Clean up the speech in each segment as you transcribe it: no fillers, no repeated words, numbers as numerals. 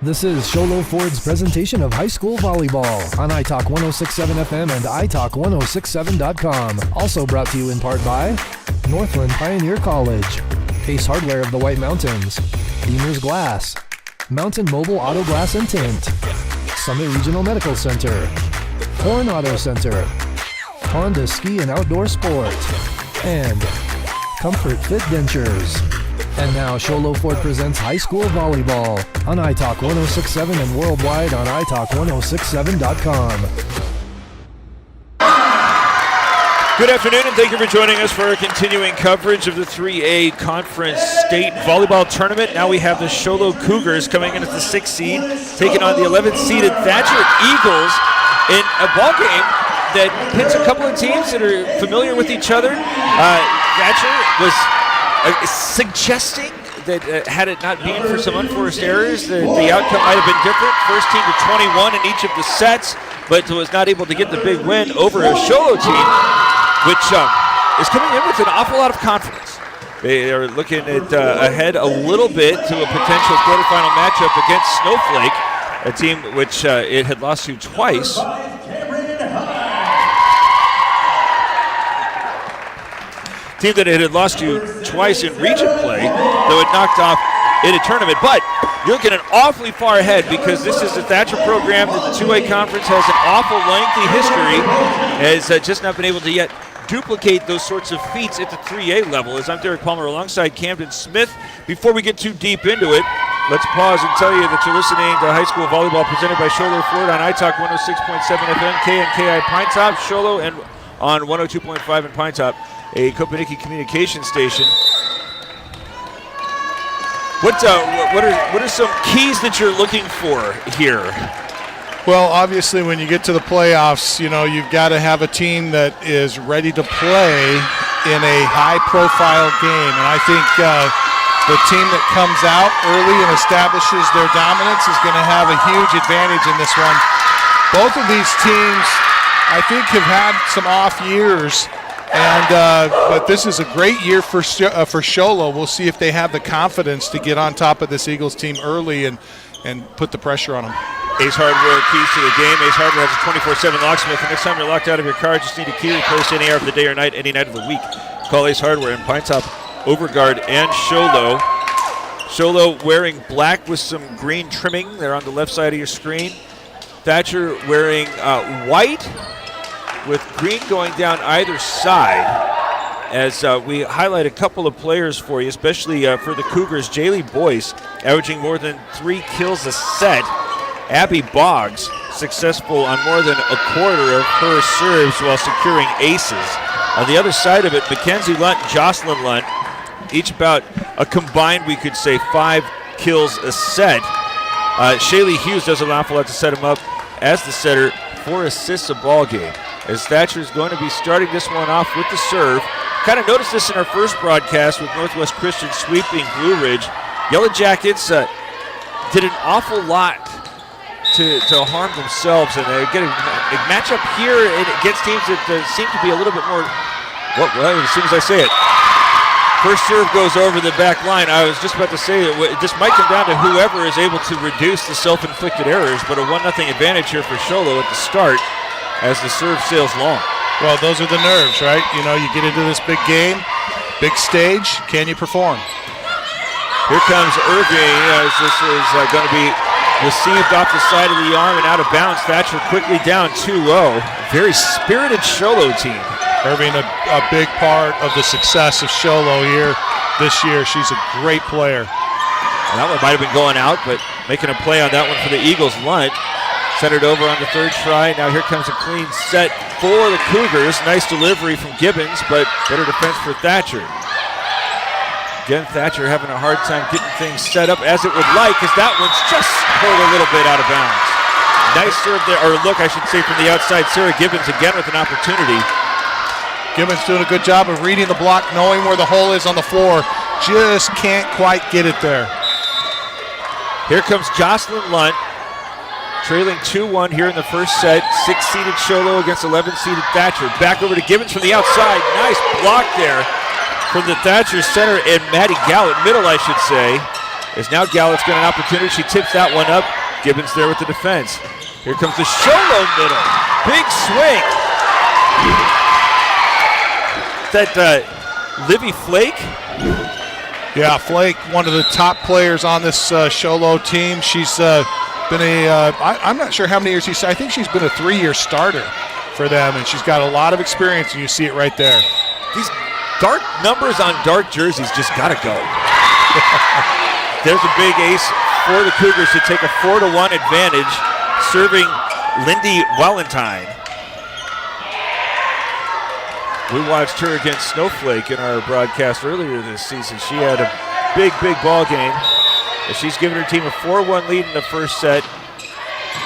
This is Show Low Ford's presentation of high school volleyball on iTalk 106.7 FM and iTalk1067.com. Also brought to you in part by Northland Pioneer College, Ace Hardware of the White Mountains, Beamer's Glass, Mountain Mobile Auto Glass and Tint, Summit Regional Medical Center, Horn Auto Center, Honda Ski and Outdoor Sport, and Comfort Fit Dentures. And now, Show Low Ford presents high school volleyball on iTalk 106.7 and worldwide on iTalk1067.com. Good afternoon, and thank you for joining us for our continuing coverage of the 3A Conference State Volleyball Tournament. Now we have the Show Low Cougars coming in as the 6th seed, taking on the 11th-seeded Thatcher Eagles in a ball game that pits a couple of teams that are familiar with each other. Thatcher was suggesting that had it not been for some unforced errors, the outcome might have been different. First team to 21 in each of the sets, but was not able to get the big win over a Show Low team, which is coming in with an awful lot of confidence. They are looking at ahead a little bit to a potential quarterfinal matchup against Snowflake, a team which it had lost to twice. Team that it had lost to twice in region play, though it knocked off in a tournament. But you're looking at awfully far ahead because this is the Thatcher program that the 2A Conference has an awful lengthy history, has just not been able to yet duplicate those sorts of feats at the 3A level. As I'm Derek Palmer alongside Camden Smith. Before we get too deep into it, let's pause and tell you that you're listening to high school volleyball presented by Show Low Ford on iTalk 106.7 FM, KNKI Pine Top, Show Low, and on 102.5 in Pine Top, a Kopeniki communication station. What are some keys that you're looking for here? Well, obviously, when you get to the playoffs, you know, you've got to have a team that is ready to play in a high-profile game. And I think the team that comes out early and establishes their dominance is going to have a huge advantage in this one. Both of these teams, I think, have had some off years. But this is a great year for Show Low. We'll see if they have the confidence to get on top of this Eagles team early and put the pressure on them. Ace Hardware keys to the game. Ace Hardware has a 24/7 locksmith. The next time you're locked out of your car, just need a key replaced any hour of the day or night, any night of the week. Call Ace Hardware in Pine Top, Overguard, and Show Low. Show Low wearing black with some green trimming. They're on the left side of your screen. Thatcher wearing white with green going down either side, as we highlight a couple of players for you, especially for the Cougars. Jaylee Boyce averaging more than 3 kills a set. Abby Boggs successful on more than a quarter of her serves while securing aces. On the other side of it, Mackenzie Lunt, Jocelyn Lunt, each about a combined, we could say, 5 kills a set. Shaylee Hughes does an awful lot to set him up as the setter, 4 assists a ball game. As Thatcher is going to be starting this one off with the serve. Kind of noticed this in our first broadcast with Northwest Christian sweeping Blue Ridge. Yellow Jackets did an awful lot to harm themselves, and they get a matchup here against teams that seem to be a little bit more, well, as soon as I say it. First serve goes over the back line. I was just about to say this might come down to whoever is able to reduce the self-inflicted errors, but a 1-0 advantage here for Show Low at the start as the serve sails long. Well, those are the nerves, right? You know, you get into this big game, big stage, can you perform? Here comes Irving as this is going to be received off the side of the arm and out of bounds. Thatcher quickly down 2-0. Very spirited Show Low team. Irving, a big part of the success of Show Low here this year. She's a great player. And that one might have been going out, but making a play on that one for the Eagles. Lunt centered over on the third try. Now here comes a clean set for the Cougars. Nice delivery from Gibbens, but better defense for Thatcher. Again, Thatcher having a hard time getting things set up as it would like, as that one's just pulled a little bit out of bounds. Nice serve there, or look, I should say, from the outside. Sarah Gibbens again with an opportunity. Gibbons doing a good job of reading the block, knowing where the hole is on the floor. Just can't quite get it there. Here comes Jocelyn Lunt, trailing 2-1 here in the first set. 6-seeded Show Low against 11-seeded Thatcher. Back over to Gibbons from the outside. Nice block there from the Thatcher center and Maddie Gallup, middle I should say. As now Gallett's got an opportunity. She tips that one up. Gibbons there with the defense. Here comes the Show Low middle. Big swing. That Livi Flake. Yeah, Flake, one of the top players on this Show Low team. She's been I'm not sure how many years I think she's been a 3-year starter for them, and she's got a lot of experience, and you see it right there. These dark numbers on dark jerseys just got to go. There's a big ace for the Cougars to take a 4-1 advantage, serving Lindy Valentine. We watched her against Snowflake in our broadcast earlier this season. She had a big ball game. She's given her team a 4-1 lead in the first set.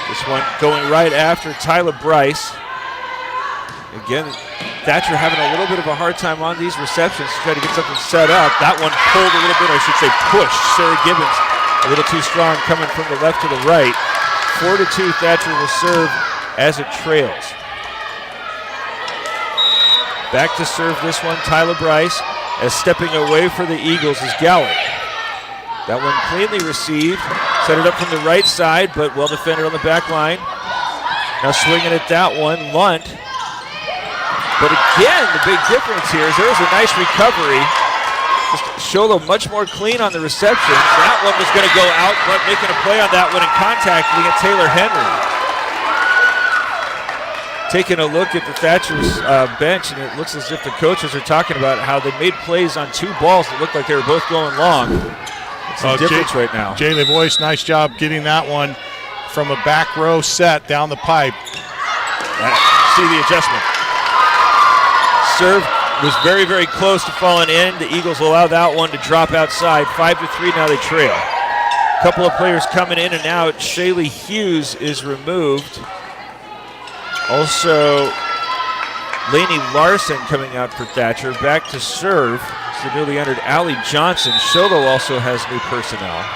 This one going right after Tyler Bryce. Again, Thatcher having a little bit of a hard time on these receptions to try to get something set up. That one pulled a little bit, or I should say pushed. Sarah Gibbons a little too strong coming from the left to the right. 4-2, Thatcher will serve as it trails. Back to serve this one, Tyler Bryce, as stepping away for the Eagles is Gallert. That one cleanly received, set it up from the right side, but well defended on the back line. Now swinging at that one, Lunt. But again, the big difference here is there's a nice recovery. Just Show Low much more clean on the reception. That one was going to go out, but making a play on that one and contacting at Taylor Henry. Taking a look at the Thatcher's bench, and it looks as if the coaches are talking about how they made plays on 2 balls that looked like they were both going long. It's a difference right now. Jaylee Boyce, nice job getting that one from a back row set down the pipe. See the adjustment. Serve was very close to falling in. The Eagles allow that one to drop outside. 5-3 now they trail. A couple of players coming in and out. Shaylee Hughes is removed. Also, Lainey Larson coming out for Thatcher. Back to serve is the newly entered Allie Johnson. Show Low also has new personnel.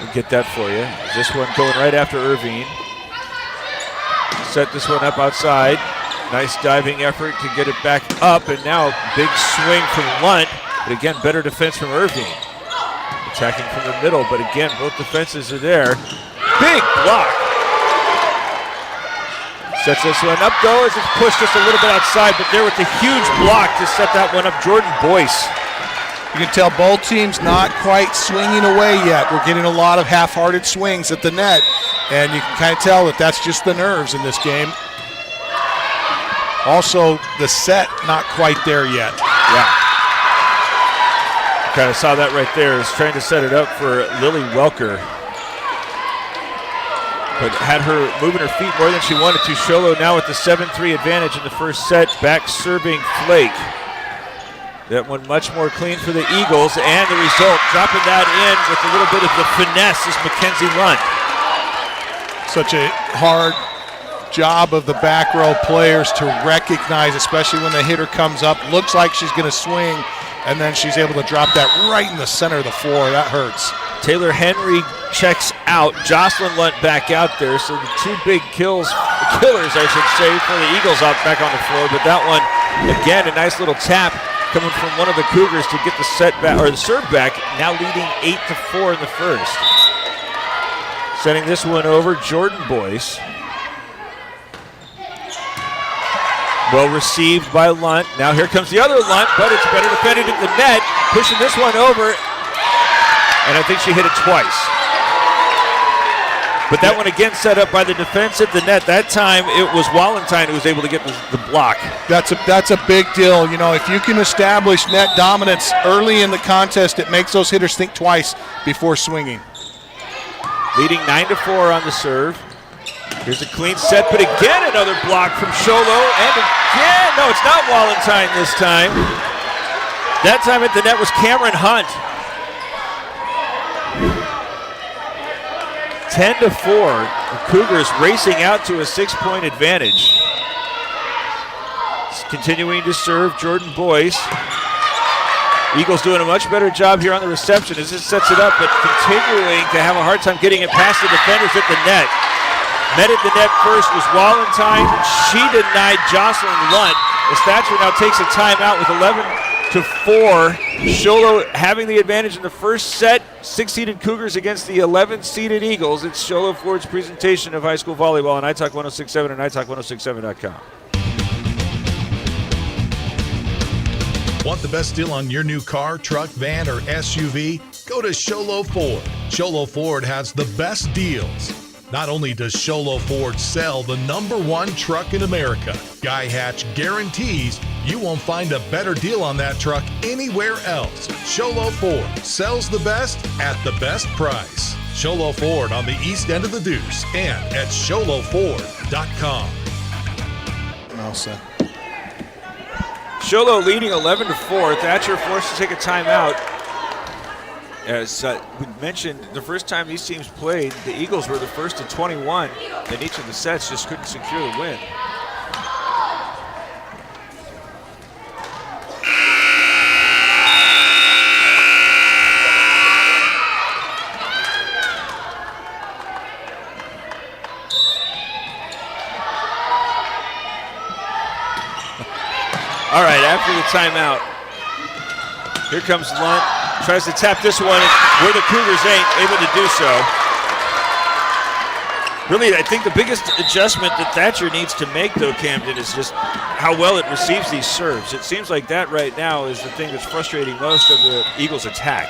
We'll get that for you. This one going right after Irvine. Set this one up outside. Nice diving effort to get it back up, and now big swing from Lunt, but again, better defense from Irvine. Attacking from the middle, but again, both defenses are there. Big block. Sets this one up, though, as it's pushed just a little bit outside, but there with the huge block to set that one up, Jordan Boyce. You can tell both teams not quite swinging away yet. We're getting a lot of half-hearted swings at the net, and you can kind of tell that that's just the nerves in this game. Also, the set not quite there yet. Yeah. Kind of saw that right there. Is trying to set it up for Lily Welker. But had her moving her feet more than she wanted to. Show Low now with the 7-3 advantage in the first set. Back serving Flake. That one much more clean for the Eagles. And the result, dropping that in with a little bit of the finesse, is Mackenzie Lunt. Such a hard job of the back row players to recognize, especially when the hitter comes up, looks like she's going to swing, and then she's able to drop that right in the center of the floor. That hurts. Taylor Henry checks out. Jocelyn Lunt back out there, so the 2 big killers, I should say, for the Eagles out back on the floor. But that one, again, a nice little tap coming from one of the Cougars to get the set back, or the serve back, now leading 8-4 in the first. Sending this one over, Jordan Boyce. Well received by Lunt. Now here comes the other Lunt, but it's better defended at the net. Pushing this one over, and I think she hit it twice. But that one again set up by the defense at the net. That time it was Valentine who was able to get the block. That's a big deal. You know, if you can establish net dominance early in the contest, it makes those hitters think twice before swinging. Leading 9-4 on the serve. Here's a clean set, but again another block from Show Low, and again, no, it's not Valentine this time. That time at the net was Cameron Hunt. 10-4, the Cougars racing out to a 6-point advantage. Continuing to serve Jordan Boyce. Eagles doing a much better job here on the reception as it sets it up, but continuing to have a hard time getting it past the defenders at the net. Met at the net first was Valentine. She denied Jocelyn Lunt as Thatcher now takes a timeout with Show Low having the advantage in the first set. 6-seeded Cougars against the 11th-seeded Eagles. It's Show Low Ford's presentation of high school volleyball on iTalk 106.7 and iTalk1067.com. Want the best deal on your new car, truck, van, or SUV? Go to Show Low Ford. Show Low Ford has the best deals. Not only does Show Low Ford sell the #1 truck in America, Guy Hatch guarantees you won't find a better deal on that truck anywhere else. Show Low Ford sells the best at the best price. Show Low Ford on the east end of the Deuce and at showlowford.com. All set. Show Low leading 11-4. Thatcher forced to take a timeout. As we mentioned, the first time these teams played, the Eagles were the first to 21 in each of the sets, just couldn't secure the win. All right, after the timeout, here comes Lunt. Tries to tap this one where the Cougars ain't able to do so. Really, I think the biggest adjustment that Thatcher needs to make, though, Camden, is just how well it receives these serves. It seems like that right now is the thing that's frustrating most of the Eagles' attack.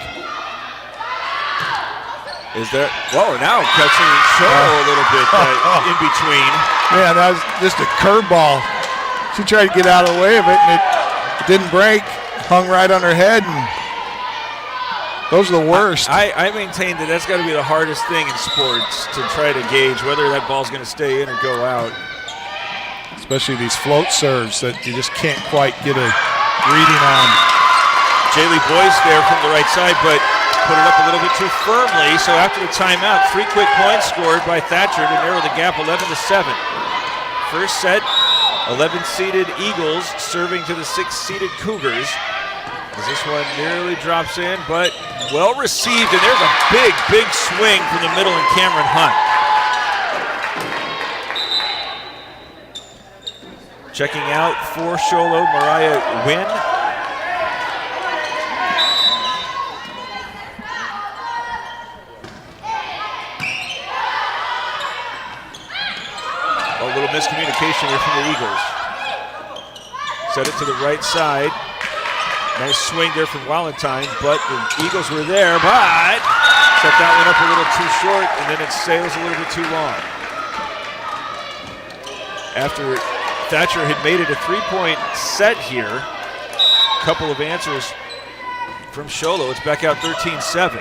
Is there? Whoa, now catching Show Low a little bit in between. Yeah, that was just a curveball. She tried to get out of the way of it, and it didn't break. Hung right on her head, and those are the worst. I maintain that that's got to be the hardest thing in sports, to try to gauge whether that ball's going to stay in or go out. Especially these float serves that you just can't quite get a reading on. Jaylee Boyce there from the right side, but put it up a little bit too firmly. So after the timeout, 3 quick points scored by Thatcher to narrow the gap 11-7. First set, 11th-seeded Eagles serving to the 6th-seeded Cougars. As this one nearly drops in, but well received, and there's a big, big swing from the middle and Cameron Hunt. Checking out for Show Low, Mariah Wynn. A little miscommunication here from the Eagles. Set it to the right side. Nice swing there from Valentine, but the Eagles were there, but set that one up a little too short, and then it sails a little bit too long. After Thatcher had made it a 3-point set here, a couple of answers from Show Low. It's back out 13-7.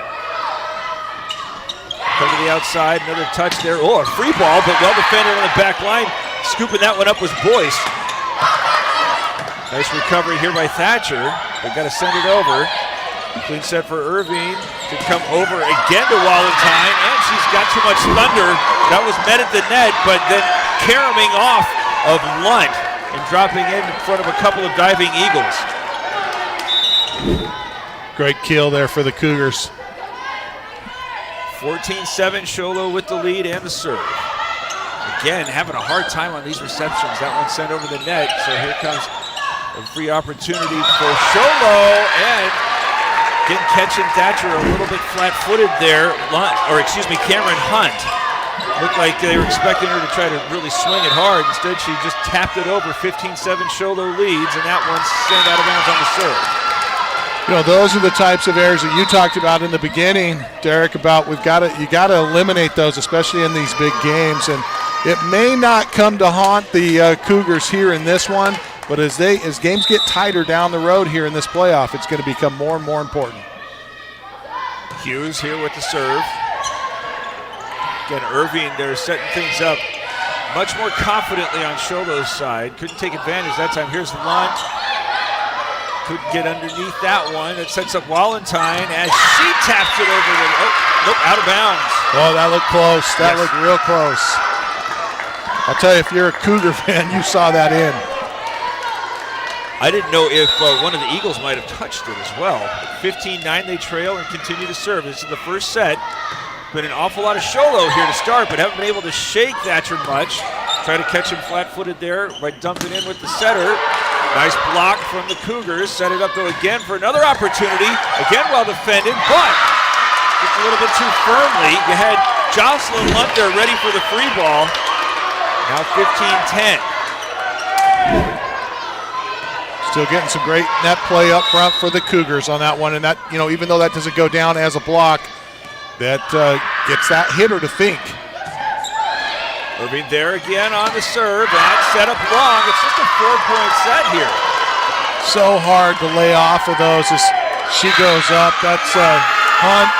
Come to the outside, another touch there. Oh, a free ball, but well defended on the back line. Scooping that one up was Boyce. Nice recovery here by Thatcher. They got to send it over. Clean set for Irving to come over again to Valentine, and she's got too much thunder. That was met at the net, but then caroming off of Lunt and dropping in front of a couple of diving Eagles. Great kill there for the Cougars. 14-7, Show Low with the lead and the serve. Again, having a hard time on these receptions. That one sent over the net, so here comes a free opportunity for Show Low, and again catching Thatcher a little bit flat-footed there. Cameron Hunt. Looked like they were expecting her to try to really swing it hard. Instead, she just tapped it over. 15-7, Show Low leads, and that one sent out of bounds on the serve. You know, those are the types of errors that you talked about in the beginning, Derek, about you got to eliminate those, especially in these big games. And it may not come to haunt the Cougars here in this one, but as games get tighter down the road here in this playoff, it's going to become more and more important. Hughes here with the serve. Again, Irving, they're setting things up much more confidently on Show Low's side. Couldn't take advantage that time. Here's Lunt. Couldn't get underneath that one. It sets up Valentine as she taps it over the, out of bounds. Oh, that looked close. That looked real close. I'll tell you, if you're a Cougar fan, you saw that in. I didn't know if one of the Eagles might have touched it as well. 15-9, they trail and continue to serve. This is the first set. Been an awful lot of Show Low here to start, but haven't been able to shake Thatcher much. Try to catch him flat-footed there by dumping in with the setter. Nice block from the Cougars. Set it up though again for another opportunity. Again well defended, but just a little bit too firmly. You had Jocelyn Lunt there ready for the free ball. Now 15-10. Still getting some great net play up front for the Cougars on that one. And that, even though that doesn't go down as a block, that gets that hitter to think. Irving there again on the serve, and set up long. It's just a 4-point set here. So hard to lay off of those as she goes up. That's Hunt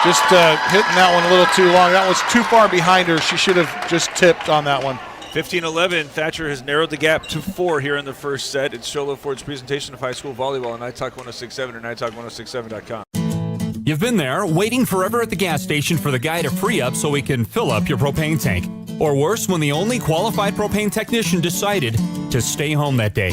just hitting that one a little too long. That was too far behind her. She should have just tipped on that one. 15-11, Thatcher has narrowed the gap to 4 here in the first set. It's Show Low Ford's presentation of high school volleyball on NightTalk 106.7 or NightTalk1067.com. You've been there, waiting forever at the gas station for the guy to free up so he can fill up your propane tank. Or worse, when the only qualified propane technician decided to stay home that day.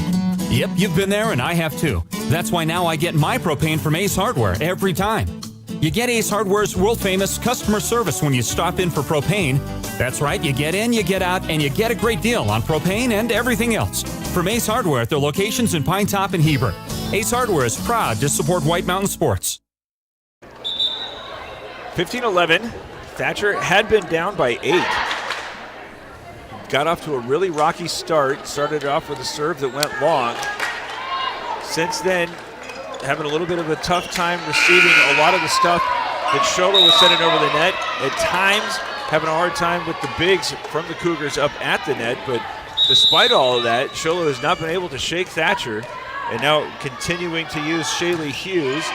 Yep, you've been there and I have too. That's why now I get my propane from Ace Hardware every time. You get Ace Hardware's world-famous customer service when you stop in for propane. That's right, you get in, you get out, and you get a great deal on propane and everything else. From Ace Hardware at their locations in Pine Top and Heber. Ace Hardware is proud to support White Mountain sports. 15-11, Thatcher had been down by 8. Got off to a really rocky start. Started off with a serve that went long. Since then, having a little bit of a tough time receiving a lot of the stuff that Show Low was sending over the net. At times, having a hard time with the bigs from the Cougars up at the net. But despite all of that, Show Low has not been able to shake Thatcher. And now continuing to use Shaylee Hughes.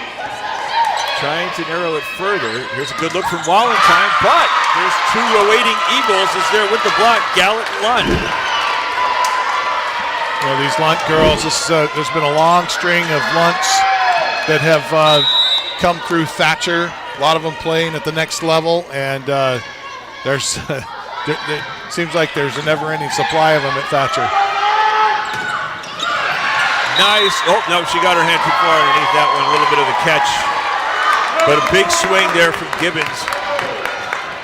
Trying to narrow it further. Here's a good look from Wallenstein, but there's 2 awaiting Eagles is there with the block, Gallant and Lunt. These Lunt girls, there's been a long string of Lunts that have come through Thatcher. A lot of them playing at the next level, and there's it seems like there's a never-ending supply of them at Thatcher. Nice. Oh, no, she got her hand too far underneath that one. A little bit of a catch. But a big swing there from Gibbons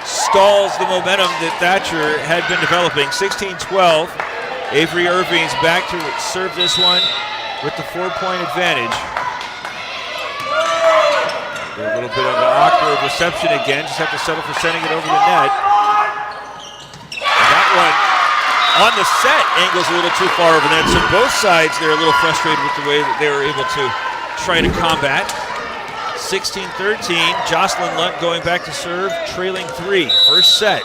stalls the momentum that Thatcher had been developing. 16-12. Avery Irving's back to serve this one with the 4-point advantage. A little bit of an awkward reception again. Just have to settle for sending it over the net. And that one on the set angles a little too far over net. So both sides, they're a little frustrated with the way that they were able to try to combat. 16-13, Jocelyn Lunt going back to serve, trailing 3, first set.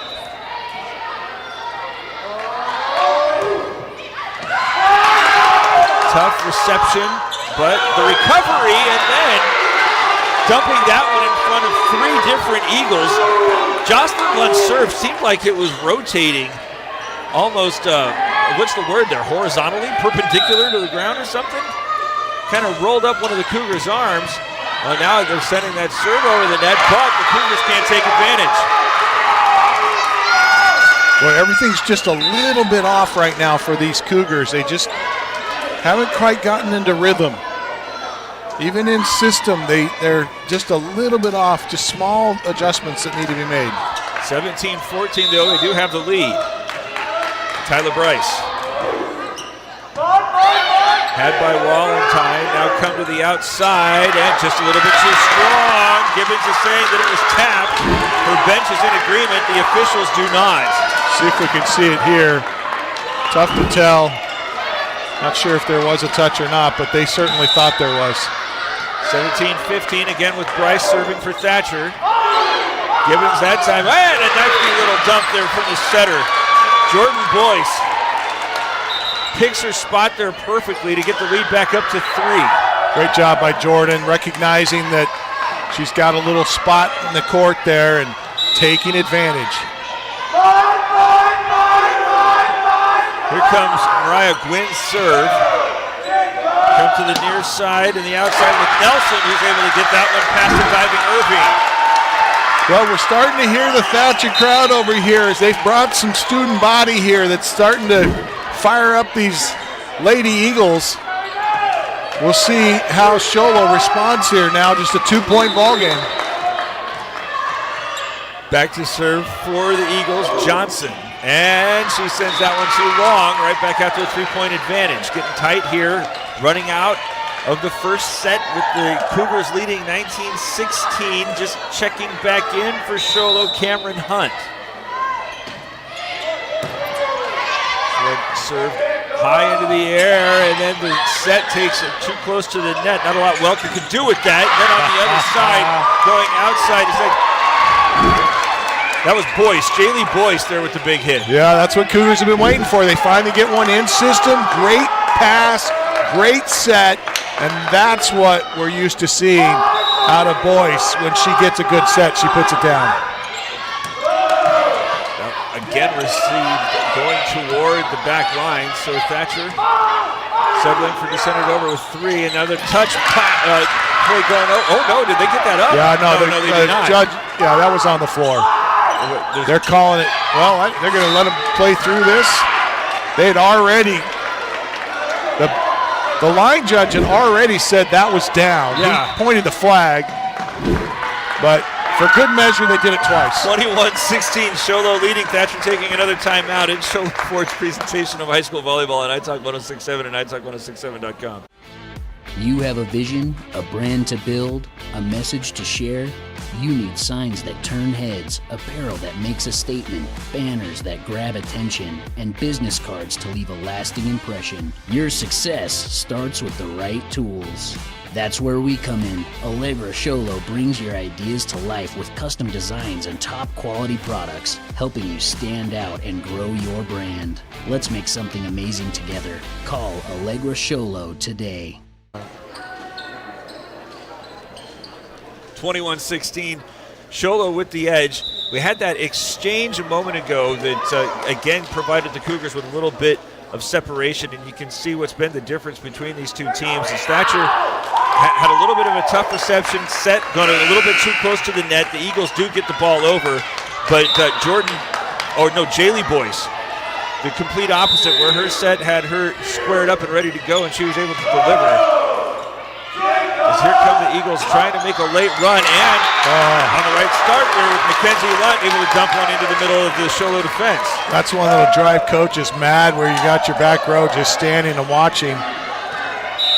Tough reception, but the recovery, and then dumping that one in front of 3 different Eagles. Jocelyn Lunt's serve seemed like it was rotating almost, what's the word there, horizontally, perpendicular to the ground or something? Kind of rolled up one of the Cougars' arms. Well, now they're sending that serve over the net, but the Cougars can't take advantage. Well, everything's just a little bit off right now for these Cougars. They just haven't quite gotten into rhythm. Even in system, they're just a little bit off, just small adjustments that need to be made. 17-14, though, they do have the lead. Tyler Bryce. Had by Wallenstein, now come to the outside, and just a little bit too strong. Gibbons is saying that it was tapped. Her bench is in agreement, the officials do not. See if we can see it here. Tough to tell. Not sure if there was a touch or not, but they certainly thought there was. 17-15, again with Bryce serving for Thatcher. Gibbons that time, and a nifty little dump there from the setter. Jordan Boyce picks her spot there perfectly to get the lead back up to 3. Great job by Jordan, recognizing that she's got a little spot in the court there and taking advantage. Here comes Mariah Gwynn's serve. Come to the near side and the outside with Nelson, who's able to get that one past the diving Irving. Well, we're starting to hear the Thatcher crowd over here as they've brought some student body here that's starting to fire up these Lady Eagles. We'll see how Show Low responds here now, just a 2-point ball game. Back to serve for the Eagles, Johnson. And she sends that one too long, right back out to a 3-point advantage. Getting tight here, running out of the first set with the Cougars leading 19-16. Just checking back in for Show Low, Cameron Hunt. Served high into the air, and then the set takes it too close to the net. Not a lot Welker could do with that. And then on the other side, going outside, that was Boyce, Jaylee Boyce there with the big hit. Yeah, that's what Cougars have been waiting for. They finally get one in system. Great pass, great set, and that's what we're used to seeing out of Boyce. When she gets a good set, she puts it down. Again received going toward the back line, so Thatcher settling for to send it over with 3. Another touch play going. Oh no, did they get that up? Yeah, no, they did not. Judge, yeah, that was on the floor. They're calling it. Well, they're going to let them play through this. They had already. The line judge had already said that was down. Yeah. He pointed the flag, but for good measure, they did it twice. 21-16, Show Low leading. Thatcher taking another timeout in Show Low Ford's presentation of high school volleyball on iTalk 106.7 and iTalk106.7.com. You have a vision, a brand to build, a message to share. You need signs that turn heads, apparel that makes a statement, banners that grab attention, and business cards to leave a lasting impression. Your success starts with the right tools. That's where we come in. Allegra Show Low brings your ideas to life with custom designs and top quality products, helping you stand out and grow your brand. Let's make something amazing together. Call Allegra Show Low today. 21-16, Show Low with the edge. We had that exchange a moment ago that again provided the Cougars with a little bit of separation, and you can see what's been the difference between these two teams. As Thatcher had a little bit of a tough reception, set going a little bit too close to the net. The Eagles do get the ball over, but Jaylee Boyce, the complete opposite, where her set had her squared up and ready to go, and she was able to deliver. As here come the Eagles trying to make a late run, and on the right start there with Mackenzie Lunt able to dump one into the middle of the Show Low defense. That's one that'll drive coaches mad, where you got your back row just standing and watching.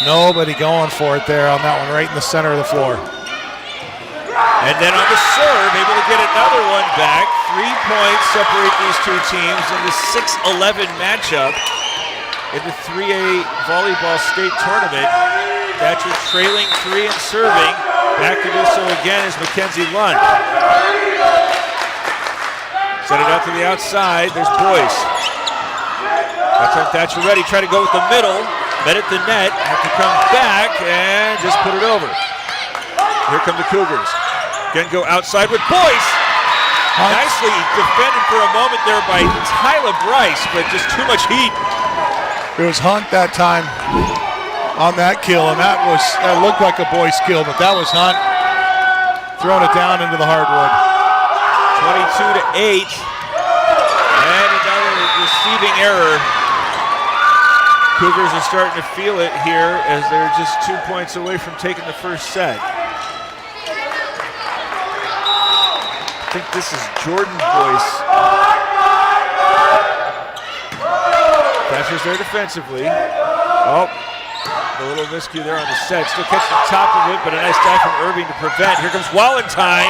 Nobody going for it there on that one, right in the center of the floor. And then on the serve, able to get another one back. 3 points separate these two teams in the 6-11 matchup in the 3A Volleyball State Tournament. Thatcher trailing 3 and serving. Back to do so again is Mackenzie Lunt. Set it out to the outside. There's Boyce. That time Thatcher ready. Try to go with the middle. Met at the net. Have to come back and just put it over. Here come the Cougars. Again go outside with Boyce. Nicely defended for a moment there by Tyler Bryce, but just too much heat. It was Hunt that time on that kill, and that looked like a Boyce kill, but that was Hunt throwing it down into the hardwood. 22-8, and another receiving error. Cougars are starting to feel it here as they're just 2 points away from taking the first set. I think this is Jordan Boyce. Thatcher's there defensively. Oh, a little miscue there on the set. Still catching the top of it, but a nice dive from Irving to prevent. Here comes Walentine.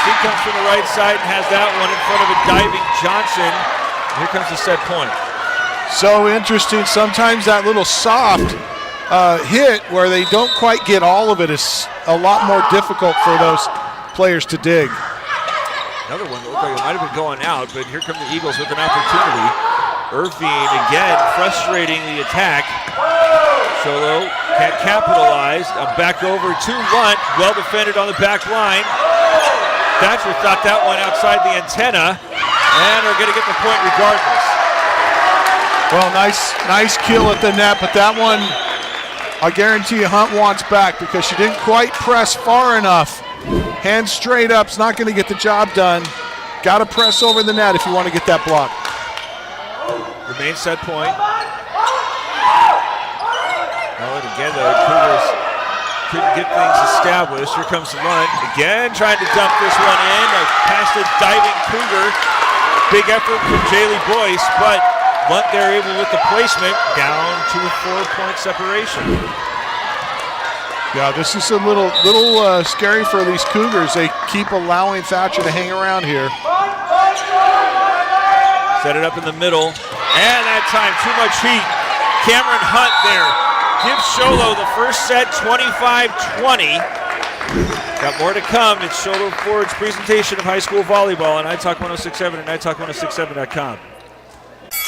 He comes from the right side and has that one in front of a diving Johnson. Here comes the set point. So interesting. Sometimes that little soft hit where they don't quite get all of it is a lot more difficult for those players to dig. Another one that looked like it might have been going out, but here come the Eagles with an opportunity. Irving again frustrating the attack. Show Low can't capitalize. Back over to Lunt. Well defended on the back line. Thatcher thought that one outside the antenna, and are going to get the point regardless. Well, nice kill at the net, but that one, I guarantee you Hunt wants back because she didn't quite press far enough. Hands straight up, it's not going to get the job done. Got to press over the net if you want to get that block. Remain set point. Well, and again, the Cougars couldn't get things established. Here comes Lunt again, trying to dump this one in. Past the diving Cougar. Big effort from Jaylee Boyce, but Lunt there able with the placement down to a 4-point separation. Yeah, this is a little scary for these Cougars. They keep allowing Thatcher to hang around here. Set it up in the middle, and that time too much heat. Cameron Hunt there gives Show Low the first set, 25-20. Got more to come. It's Show Low Ford's presentation of high school volleyball on iTalk 106.7 and iTalk106.7.com.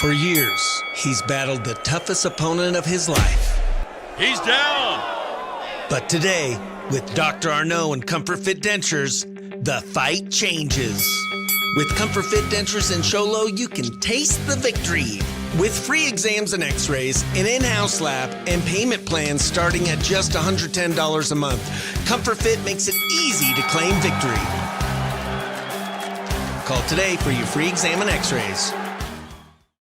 For years, he's battled the toughest opponent of his life. He's down. But today, with Dr. Arnaud and Comfort Fit Dentures, the fight changes. With Comfort Fit Dentures and Show Low, you can taste the victory. With free exams and x-rays, an in-house lab, and payment plans starting at just $110 a month, Comfort Fit makes it easy to claim victory. Call today for your free exam and x-rays.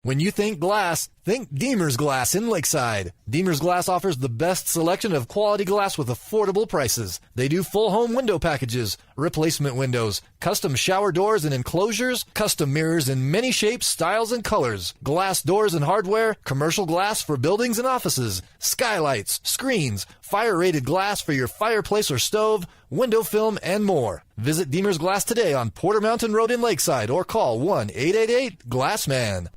When you think glass, think Deemer's Glass in Lakeside. Deemer's Glass offers the best selection of quality glass with affordable prices. They do full home window packages, replacement windows, custom shower doors and enclosures, custom mirrors in many shapes, styles, and colors, glass doors and hardware, commercial glass for buildings and offices, skylights, screens, fire-rated glass for your fireplace or stove, window film, and more. Visit Deemer's Glass today on Porter Mountain Road in Lakeside or call 1-888-GLASSMAN.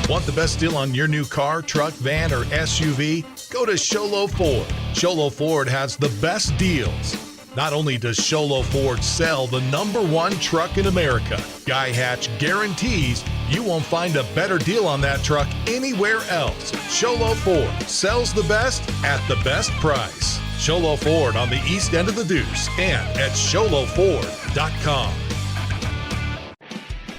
Want the best deal on your new car, truck, van, or SUV? Go to Show Low Ford. Show Low Ford has the best deals. Not only does Show Low Ford sell the #1 truck in America, Guy Hatch guarantees you won't find a better deal on that truck anywhere else. Show Low Ford sells the best at the best price. Show Low Ford on the east end of the Deuce and at showlowford.com.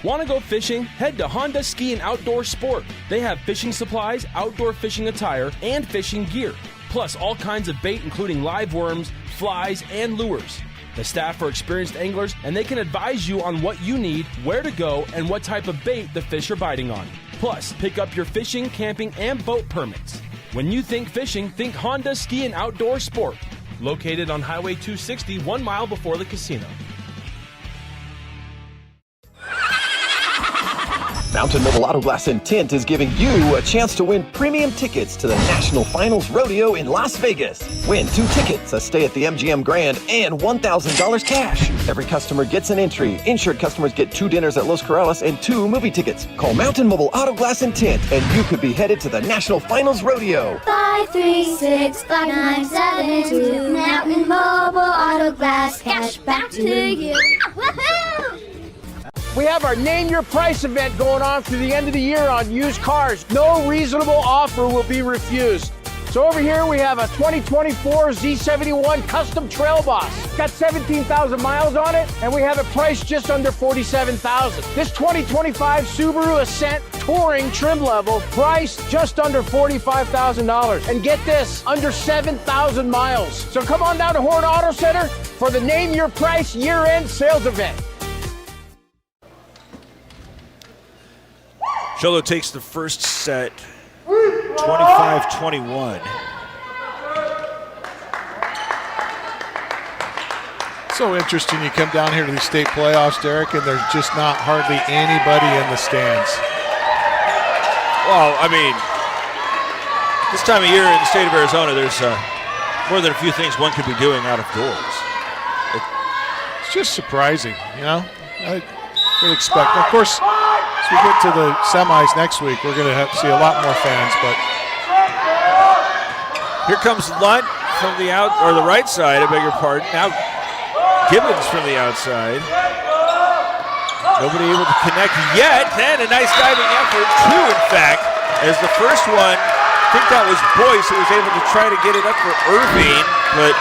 Want to go fishing? Head to Honda Ski and Outdoor Sport. They have fishing supplies, outdoor fishing attire, and fishing gear. Plus all kinds of bait including live worms, flies, and lures. The staff are experienced anglers and they can advise you on what you need, where to go, and what type of bait the fish are biting on. Plus, pick up your fishing, camping, and boat permits. When you think fishing, think Honda Ski and Outdoor Sport. Located on Highway 260, 1 mile before the casino. Mountain Mobile Auto Glass and Tint is giving you a chance to win premium tickets to the National Finals Rodeo in Las Vegas. Win 2 tickets, a stay at the MGM Grand, and $1,000 cash. Every customer gets an entry. Insured customers get 2 dinners at Los Corrales and 2 movie tickets. Call Mountain Mobile Auto Glass and Tint, and you could be headed to the National Finals Rodeo. 536-5972. Mountain Mobile Auto Glass, cash back to you. Woohoo! We have our Name Your Price event going on through the end of the year on used cars. No reasonable offer will be refused. So over here we have a 2024 Z71 Custom Trail Boss. It's got 17,000 miles on it, and we have it priced just under $47,000. This 2025 Subaru Ascent Touring trim level priced just under $45,000. And get this, under 7,000 miles. So come on down to Horn Auto Center for the Name Your Price year-end sales event. Show Low takes the first set, 25-21. So interesting, you come down here to the state playoffs, Derek, and there's just not hardly anybody in the stands. Well, I mean, this time of year in the state of Arizona, there's more than a few things one could be doing out of doors. It's just surprising, you know? I would expect, of course, as we get to the semis next week, we're going to have to see a lot more fans, but here comes Lunt from the the right side, I beg your pardon. Now Gibbens from the outside. Nobody able to connect yet, and a nice diving effort, 2 in fact, as the first one, I think that was Boyce who was able to try to get it up for Irving, but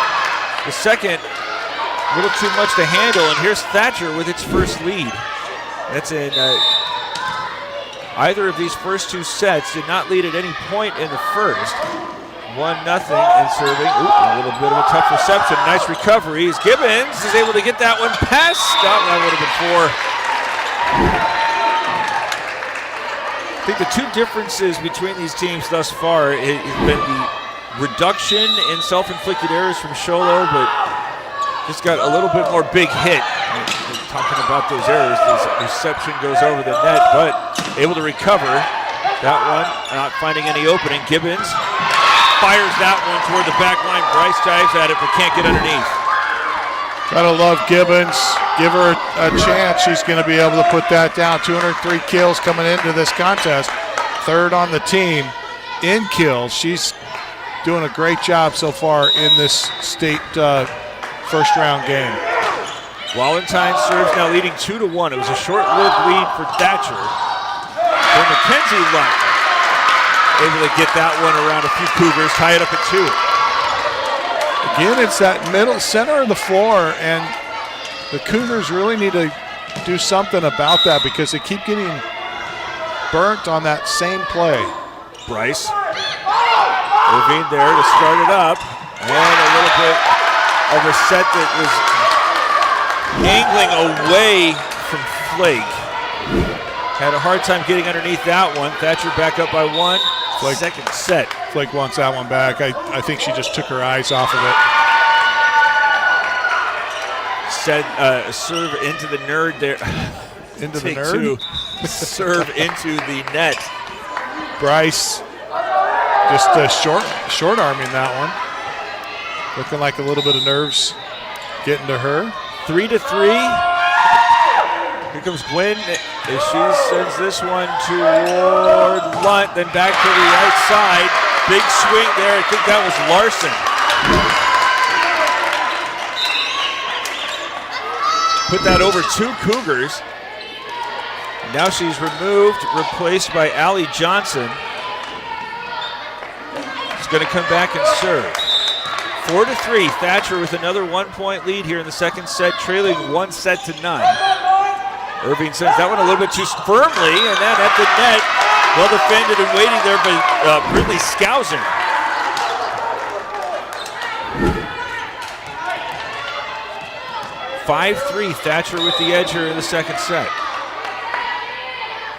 the second, a little too much to handle, and here's Thatcher with its first lead. That's in either of these first 2 sets did not lead at any point in the first. 1-0 and serving. Ooh, a little bit of a tough reception. Nice recovery as Gibbens is able to get that one past. Oh, that would have been 4. I think the 2 differences between these teams thus far has been the reduction in self-inflicted errors from Show Low, but just got a little bit more big hit talking about those errors, the reception goes over the net, but able to recover that one, not finding any opening. Gibbons fires that one toward the back line. Bryce dives at it, but can't get underneath. Gotta love Gibbons. Give her a chance. She's going to be able to put that down. 203 kills coming into this contest. Third on the team in kills. She's doing a great job so far in this state first round game. Wallenstein serves now leading 2-1. It was a short-lived lead for Thatcher. For Mackenzie Lunt, able to get that one around a few Cougars, tie it up at 2. Again, it's that middle center of the floor, and the Cougars really need to do something about that because they keep getting burnt on that same play. Bryce. Irving there to start it up. And a little bit of a set that was angling away from Flake. Had a hard time getting underneath that one. Thatcher back up by 1. Flake, second set. Flake wants that one back. I think she just took her eyes off of it. Serve into the nerd there. Into the Take nerd? 2. Serve into the net. Bryce just short arming that one. Looking like a little bit of nerves getting to her. 3-3. Here comes Gwynn as she sends this one toward Lunt, then back to the right side. Big swing there. I think that was Larson. Put that over 2 Cougars. Now she's removed, replaced by Allie Johnson. She's going to come back and serve. 4-3. Thatcher with another 1-point lead here in the second set, trailing 1-0. Irving sends that one a little bit too firmly, and then at the net, well defended and waiting there by Brinley Skousen. (5-3). Thatcher with the edge here in the second set.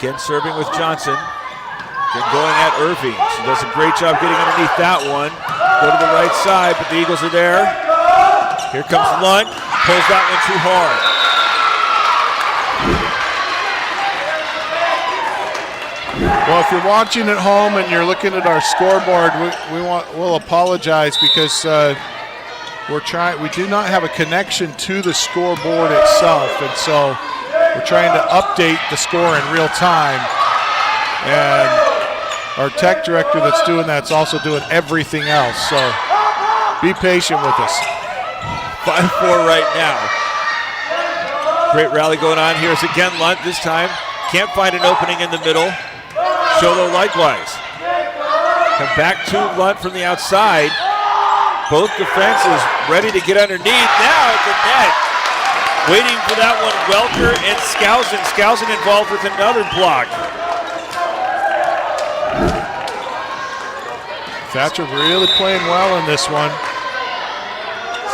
Again serving with Johnson. Again going at Irving. She does a great job getting underneath that one. Go to the right side, but the Eagles are there. Here comes Lunt. Pulls that one too hard. Well, if you're watching at home and you're looking at our scoreboard, we'll apologize because we do not have a connection to the scoreboard itself, and so we're trying to update the score in real time. And our tech director that's doing that's also doing everything else. So be patient with us. 5-4 right now. Great rally going on here. It's again Lunt this time. Can't find an opening in the middle. Show Low likewise. Come back to Lunt from the outside. Both defenses ready to get underneath. Now at the net. Waiting for that one, Welker and Skousen. Skousen involved with another block. Thatcher really playing well in this one.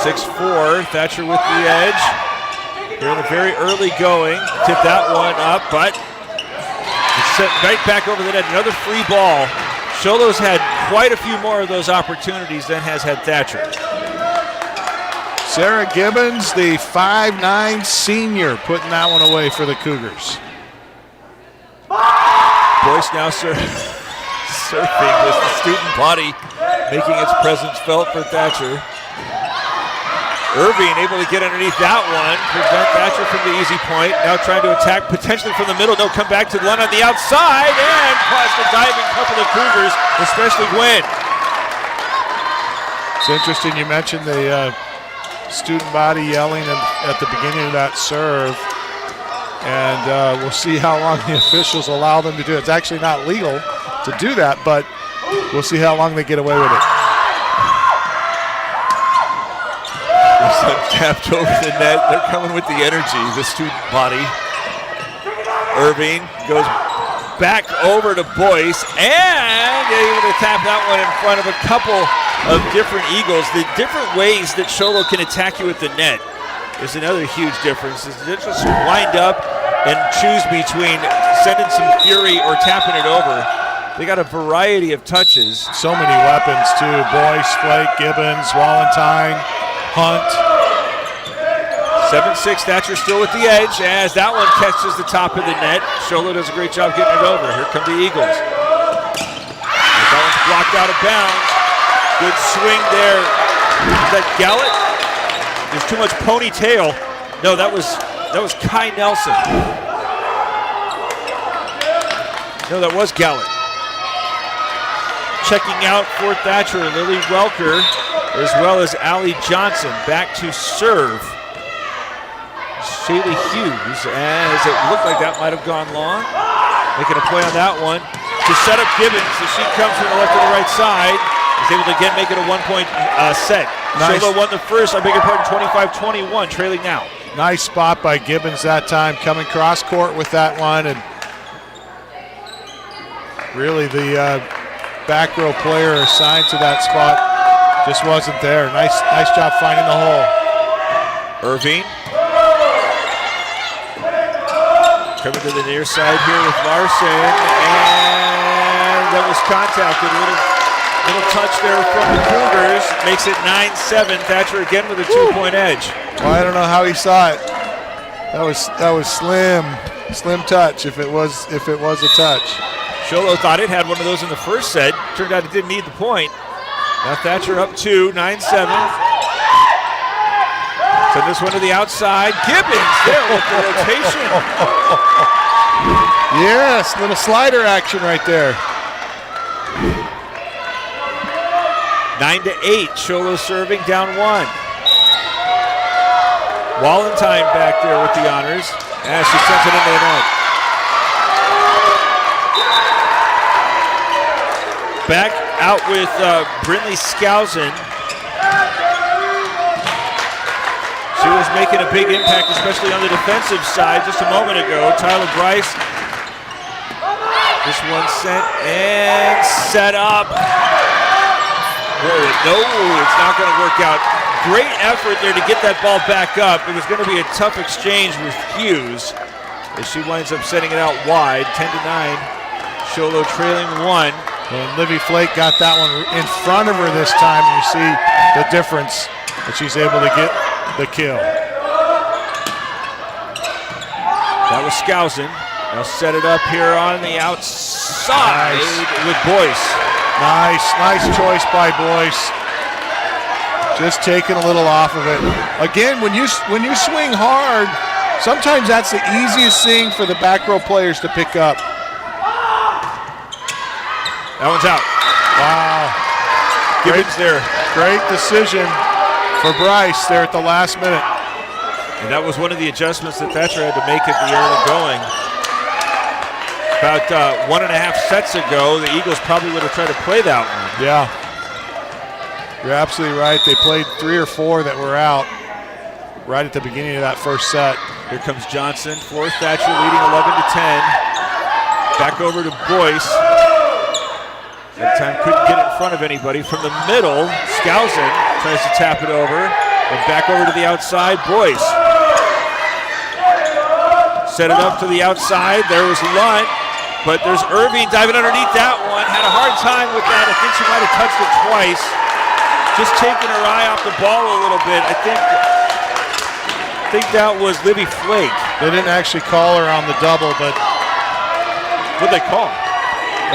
6-4. Thatcher with the edge. Here in the very early going. Tip that one up, but it's set right back over the net. Another free ball. Show Low's had quite a few more of those opportunities than has had Thatcher. Sarah Gibbons, the 5'9" senior, putting that one away for the Cougars. Boyce now surfing with the student body making its presence felt for Thatcher. Irving able to get underneath that one, prevent Thatcher from the easy point. Now trying to attack potentially from the middle. No, come back to Lunt on the outside, and past a diving couple of Cougars, especially Gwynn. It's interesting you mentioned the student body yelling at the beginning of that serve, and we'll see how long the officials allow them to do it. It's actually not legal to do that, but we'll see how long they get away with it. Tapped over the net. They're coming with the energy, the student body. Irving goes back over to Boyce, and able to tap that one in front of a couple of different Eagles. The different ways that Show Low can attack you at the net is another huge difference. They just wind up and choose between sending some fury or tapping it over. They got a variety of touches. So many weapons too. Boyce, Flake, Gibbons, Wallenstein, Hunt. 7-6, Thatcher still with the edge as that one catches the top of the net. Show Low does a great job getting it over. Here come the Eagles. And that one's blocked out of bounds. Good swing there. Is that Gallant? There's too much ponytail. No, that was Kai Nelson. No, that was Gallant. Checking out for Thatcher, Lily Welker, as well as Allie Johnson. Back to serve. Shaylee Hughes, as it looked like that might have gone long. Making a play on that one. To set up Gibbens, as she comes from the left to the right side, is able to again make it a 1-point set. Nice. Show Low won the first, I beg your pardon, 25-21, trailing now. Nice spot by Gibbens that time, coming cross court with that one, and really the back row player assigned to that spot just wasn't there. Nice job finding the hole. Irving. Coming to the near side here with Larson, and that was contacted. Little touch there from the Cougars. Makes it 9-7. Thatcher again with a 2-point edge. Well, I don't know how he saw it. That was slim touch if it was a touch. Show Low thought it had one of those in the first set. Turned out it didn't need the point. Now Thatcher up 2, 9-7. Send this one to the outside. Gibbens there with the rotation. Yes, little slider action right there. 9-8. Show Low serving down 1. Wallentine back there with the honors as she sends it into the net. Back out with Brinley Skousen. She was making a big impact, especially on the defensive side just a moment ago. Tyler Bryce. This one sent and set up. No, it's not going to work out. Great effort there to get that ball back up. It was going to be a tough exchange with Hughes as she winds up sending it out wide, 10-9. Show Low trailing 1. And Livi Flake got that one in front of her this time. You see the difference that she's able to get the kill. That was Skousen. Now set it up here on the outside with Boyce. Nice choice by Boyce. Just taking a little off of it. Again, when you swing hard, sometimes that's the easiest thing for the back row players to pick up. That one's out. Wow. Gibbons there. Great decision for Bryce there at the last minute. And that was one of the adjustments that Thatcher had to make at the early going. About 1.5 sets ago, the Eagles probably would have tried to play that one. Yeah. You're absolutely right. They played 3 or 4 that were out right at the beginning of that first set. Here comes Johnson for Thatcher, leading 11-10. Back over to Boyce. That time couldn't get it in front of anybody. From the middle, Skousen tries to tap it over. And back over to the outside, Boyce. Set it up to the outside. There was Lunt. But there's Irving diving underneath that one. Had a hard time with that. I think she might have touched it twice. Just taking her eye off the ball a little bit. I think that was Livi Flake. They didn't actually call her on the double, but what'd they call?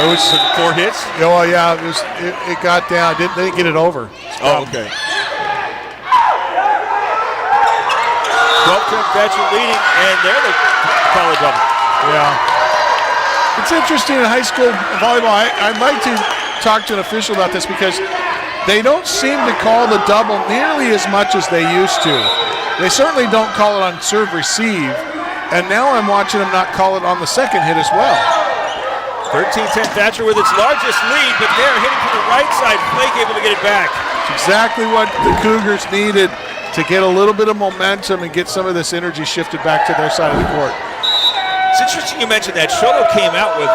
It was 4 hits? Oh yeah, it got down. They didn't get it over. Oh, okay. 12-10 Thatcher leading, and there they call a double. Yeah. It's interesting in high school volleyball. I'd like to talk to an official about this because they don't seem to call the double nearly as much as they used to. They certainly don't call it on serve receive, and now I'm watching them not call it on the second hit as well. 13-10 Thatcher with its largest lead, but they're hitting from the right side. Flake able to get it back. It's exactly what the Cougars needed to get a little bit of momentum and get some of this energy shifted back to their side of the court. It's interesting you mentioned that. Show Low came out with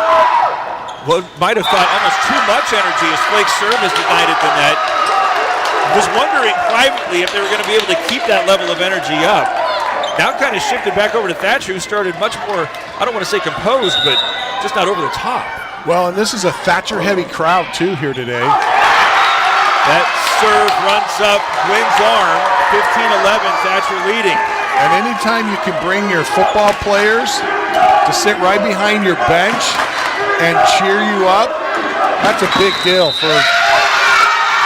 what might have thought almost too much energy as Flake's service denied it the net. Was wondering privately if they were going to be able to keep that level of energy up. Now kind of shifted back over to Thatcher, who started much more, I don't want to say composed, but just not over the top. Well, and this is a Thatcher-heavy crowd, too, here today. That serve runs up Gwynn's arm, 15-11, Thatcher leading. And anytime you can bring your football players to sit right behind your bench and cheer you up, that's a big deal for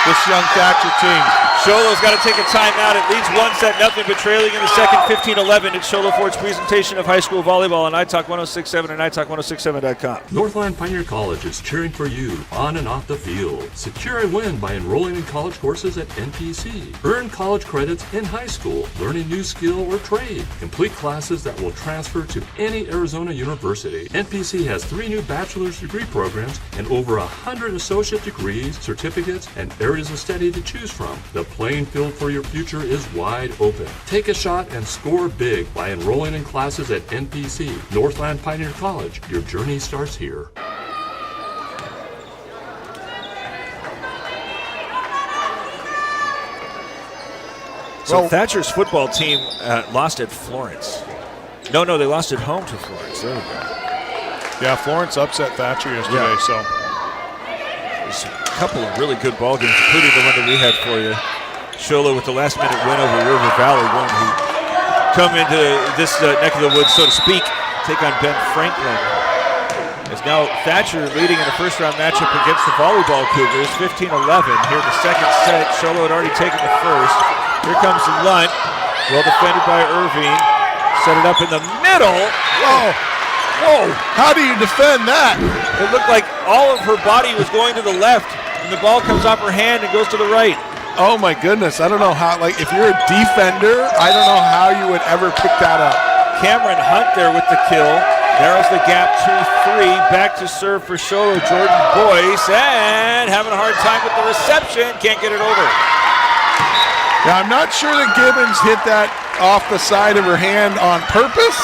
this young Thatcher team. Show Low's got to take a timeout. It leads 1-0, but trailing in the second 15-11. It's Show Low Ford's presentation of high school volleyball on iTalk 106.7 and iTalk1067.com. Northland Pioneer College is cheering for you on and off the field. Secure a win by enrolling in college courses at NPC. Earn college credits in high school, learn a new skill or trade. Complete classes that will transfer to any Arizona university. NPC has 3 new bachelor's degree programs and over 100 associate degrees, certificates, and areas of study to choose from. The playing field for your future is wide open. Take a shot and score big by enrolling in classes at NPC. Northland Pioneer College. Your journey starts here. So Thatcher's football team lost at Florence. No, they lost at home to Florence. There we go. Yeah, Florence upset Thatcher yesterday, so. There's a couple of really good ball games, including the one that we had for you. Show Low with the last-minute win over River Valley, one who come into this neck of the woods, so to speak, take on Ben Franklin. As now Thatcher leading in a first-round matchup against the Volleyball Cougars, 15-11. Here in the second set, Show Low had already taken the first. Here comes Lunt, well defended by Irving. Set it up in the middle. Whoa! How do you defend that? It looked like all of her body was going to the left, and the ball comes off her hand and goes to the right. Oh my goodness, I don't know how, if you're a defender, I don't know how you would ever pick that up. Cameron Hunt there with the kill. Narrows the gap 2-3. Back to serve for Show Low, Jordan Boyce, and having a hard time with the reception. Can't get it over. Now, I'm not sure that Gibbens hit that off the side of her hand on purpose,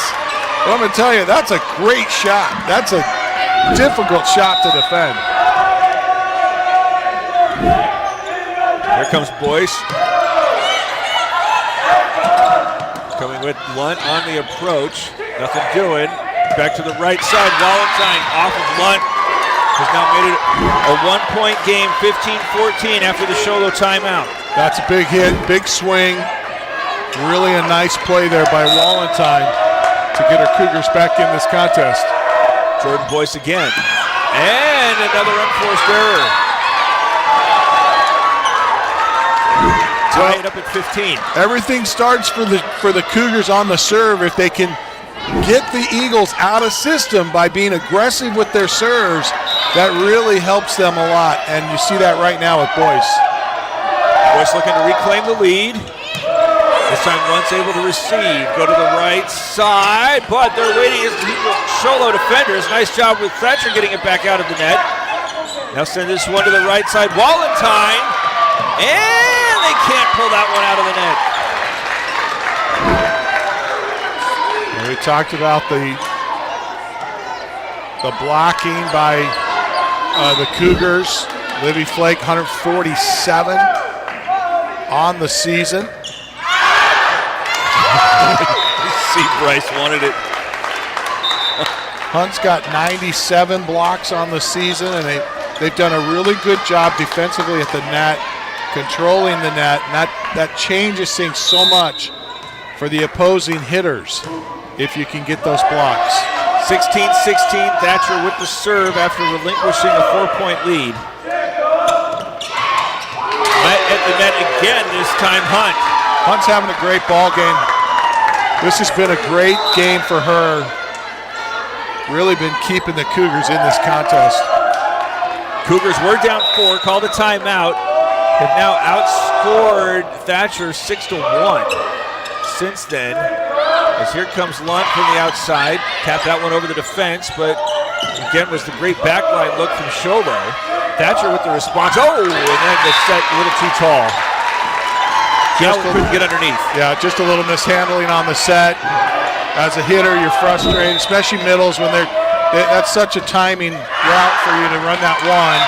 but I'm going to tell you, that's a great shot. That's a difficult shot to defend. Here comes Boyce. Coming with Lunt on the approach. Nothing doing. Back to the right side. Wallenstein off of Lunt. Has now made it a 1-point game, 15-14 after the Show Low timeout. That's a big hit, big swing. Really a nice play there by Wallenstein to get her Cougars back in this contest. Jordan Boyce again. And another unforced error. Tie it up at 15. Everything starts for the Cougars on the serve. If they can get the Eagles out of system by being aggressive with their serves, that really helps them a lot. And you see that right now with Boyce. Boyce looking to reclaim the lead. This time Lunt's able to receive. Go to the right side, but they're waiting as the Show Low defenders. Nice job with Thatcher getting it back out of the net. Now send this one to the right side. Wallenstein. And they can't pull that one out of the net. And we talked about the blocking by the Cougars. Livi Flake, 147 on the season. See, Bryce wanted it. Hunt's got 97 blocks on the season, and they've done a really good job defensively at the net, controlling the net, and that changes things so much for the opposing hitters if you can get those blocks. 16-16, Thatcher with the serve after relinquishing a 4-point lead. At the net again, this time Hunt. Hunt's having a great ball game. This has been a great game for her. Really been keeping the Cougars in this contest. Cougars were down 4, called a timeout. Have now outscored Thatcher 6-1. Since then, as here comes Lunt from the outside, tapped that one over the defense, but again was the great backline look from Show Low. Thatcher with the response. Oh, and then the set a little too tall. Couldn't get underneath. Yeah, just a little mishandling on the set. As a hitter, you're frustrated, especially middles when that's such a timing route for you to run that one.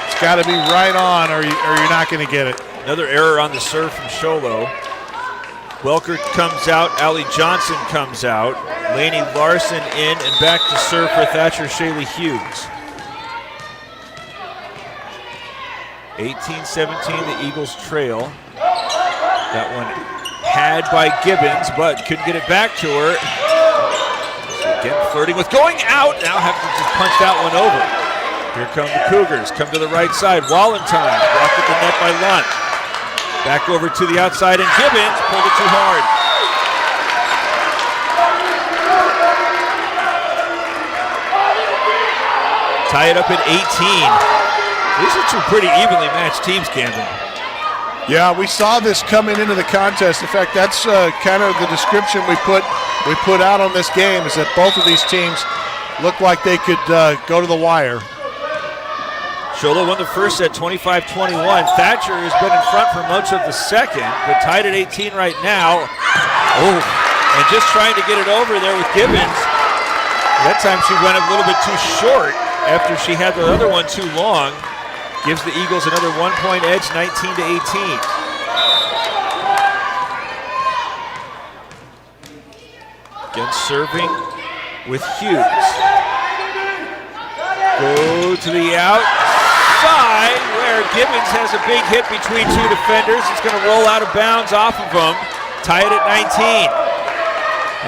It's got to be right on, or you're not going to get it. Another error on the serve from Show Low. Welker comes out, Allie Johnson comes out, Laney Larson in, and back to serve for Thatcher Shaylee Hughes. 18-17, the Eagles trail. That one had by Gibbens, but couldn't get it back to her. So again, flirting with going out. Now having to just punch that one over. Here come the Cougars. Come to the right side. Wallentine blocked at the net by Lunt. Back over to the outside, and Gibbens pulled it too hard. Tie it up at 18. These are two pretty evenly matched teams, Camden. Yeah, we saw this coming into the contest. In fact, that's kind of the description we put out on this game, is that both of these teams look like they could go to the wire. Show Low won the first set 25-21. Thatcher has been in front for much of the second, but tied at 18 right now. Oh, and just trying to get it over there with Gibbons. That time she went a little bit too short after she had the other one too long. Gives the Eagles another 1-point edge, 19-18. Again, serving with Hughes. Go to the outside where Gibbons has a big hit between two defenders. It's going to roll out of bounds off of them. Tie it at 19.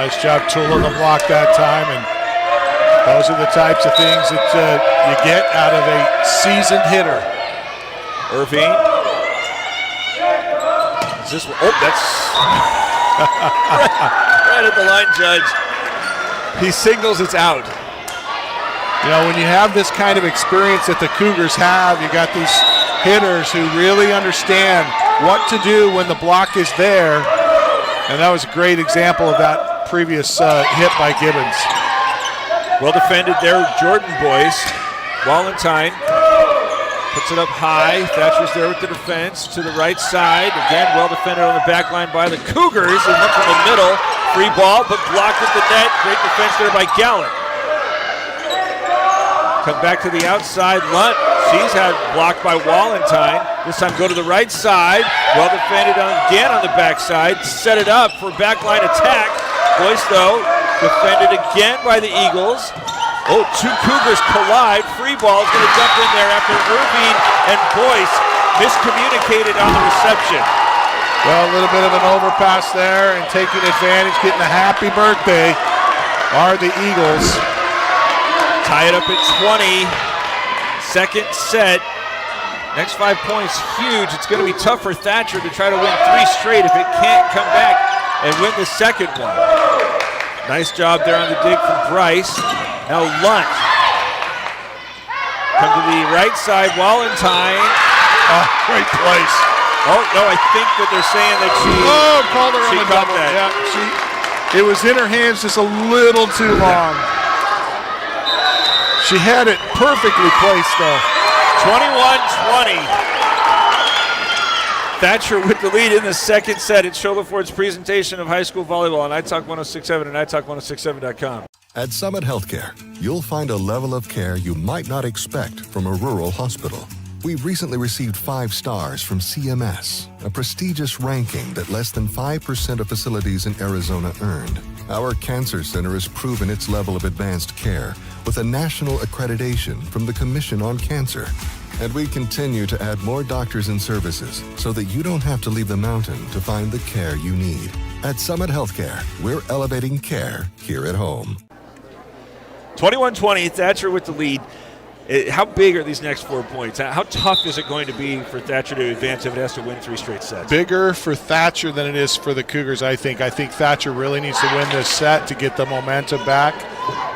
Nice job tooling the block that time, and those are the types of things that you get out of a seasoned hitter. Irving. Is this one? Oh, that's right at the line, Judge. He signals it's out. You know, when you have this kind of experience that the Cougars have, you got these hitters who really understand what to do when the block is there, and that was a great example of that previous hit by Gibbons. Well defended there, Jordan Boyce. Wallentine puts it up high. Thatcher's there with the defense to the right side. Again, well defended on the back line by the Cougars. And up in the middle, free ball, but blocked at the net. Great defense there by Gallant. Come back to the outside, Lunt. She's had blocked by Wallentine. This time go to the right side. Well defended again on the backside. Set it up for backline attack. Boyce, though, defended again by the Eagles. Oh, two Cougars collide. Free ball is going to jump in there after Irving and Boyce miscommunicated on the reception. Well, a little bit of an overpass there and taking advantage, getting a happy birthday are the Eagles. Tie it up at 20. Second set. Next 5 points, huge. It's going to be tough for Thatcher to try to win 3 straight if it can't come back and win the second one. Nice job there on the dig from Bryce. Now Lunt. Come to the right side, Wallentine. Oh, great place. Oh, no, I think that they're saying that called her on the caught double. that. Yeah, it was in her hands just a little too long. She had it perfectly placed, though. 21-20. Thatcher with the lead in the second set. It's Show Low Ford's presentation of high school volleyball on iTalk 106.7 and iTalk1067.com. At Summit Healthcare, you'll find a level of care you might not expect from a rural hospital. We've recently received 5 stars from CMS, a prestigious ranking that less than 5% of facilities in Arizona earned. Our cancer center has proven its level of advanced care with a national accreditation from the Commission on Cancer. And we continue to add more doctors and services so that you don't have to leave the mountain to find the care you need. At Summit Healthcare, we're elevating care here at home. 21-20, Thatcher with the lead. How big are these next 4 points? How tough is it going to be for Thatcher to advance if it has to win 3 straight sets? Bigger for Thatcher than it is for the Cougars, I think. I think Thatcher really needs to win this set to get the momentum back.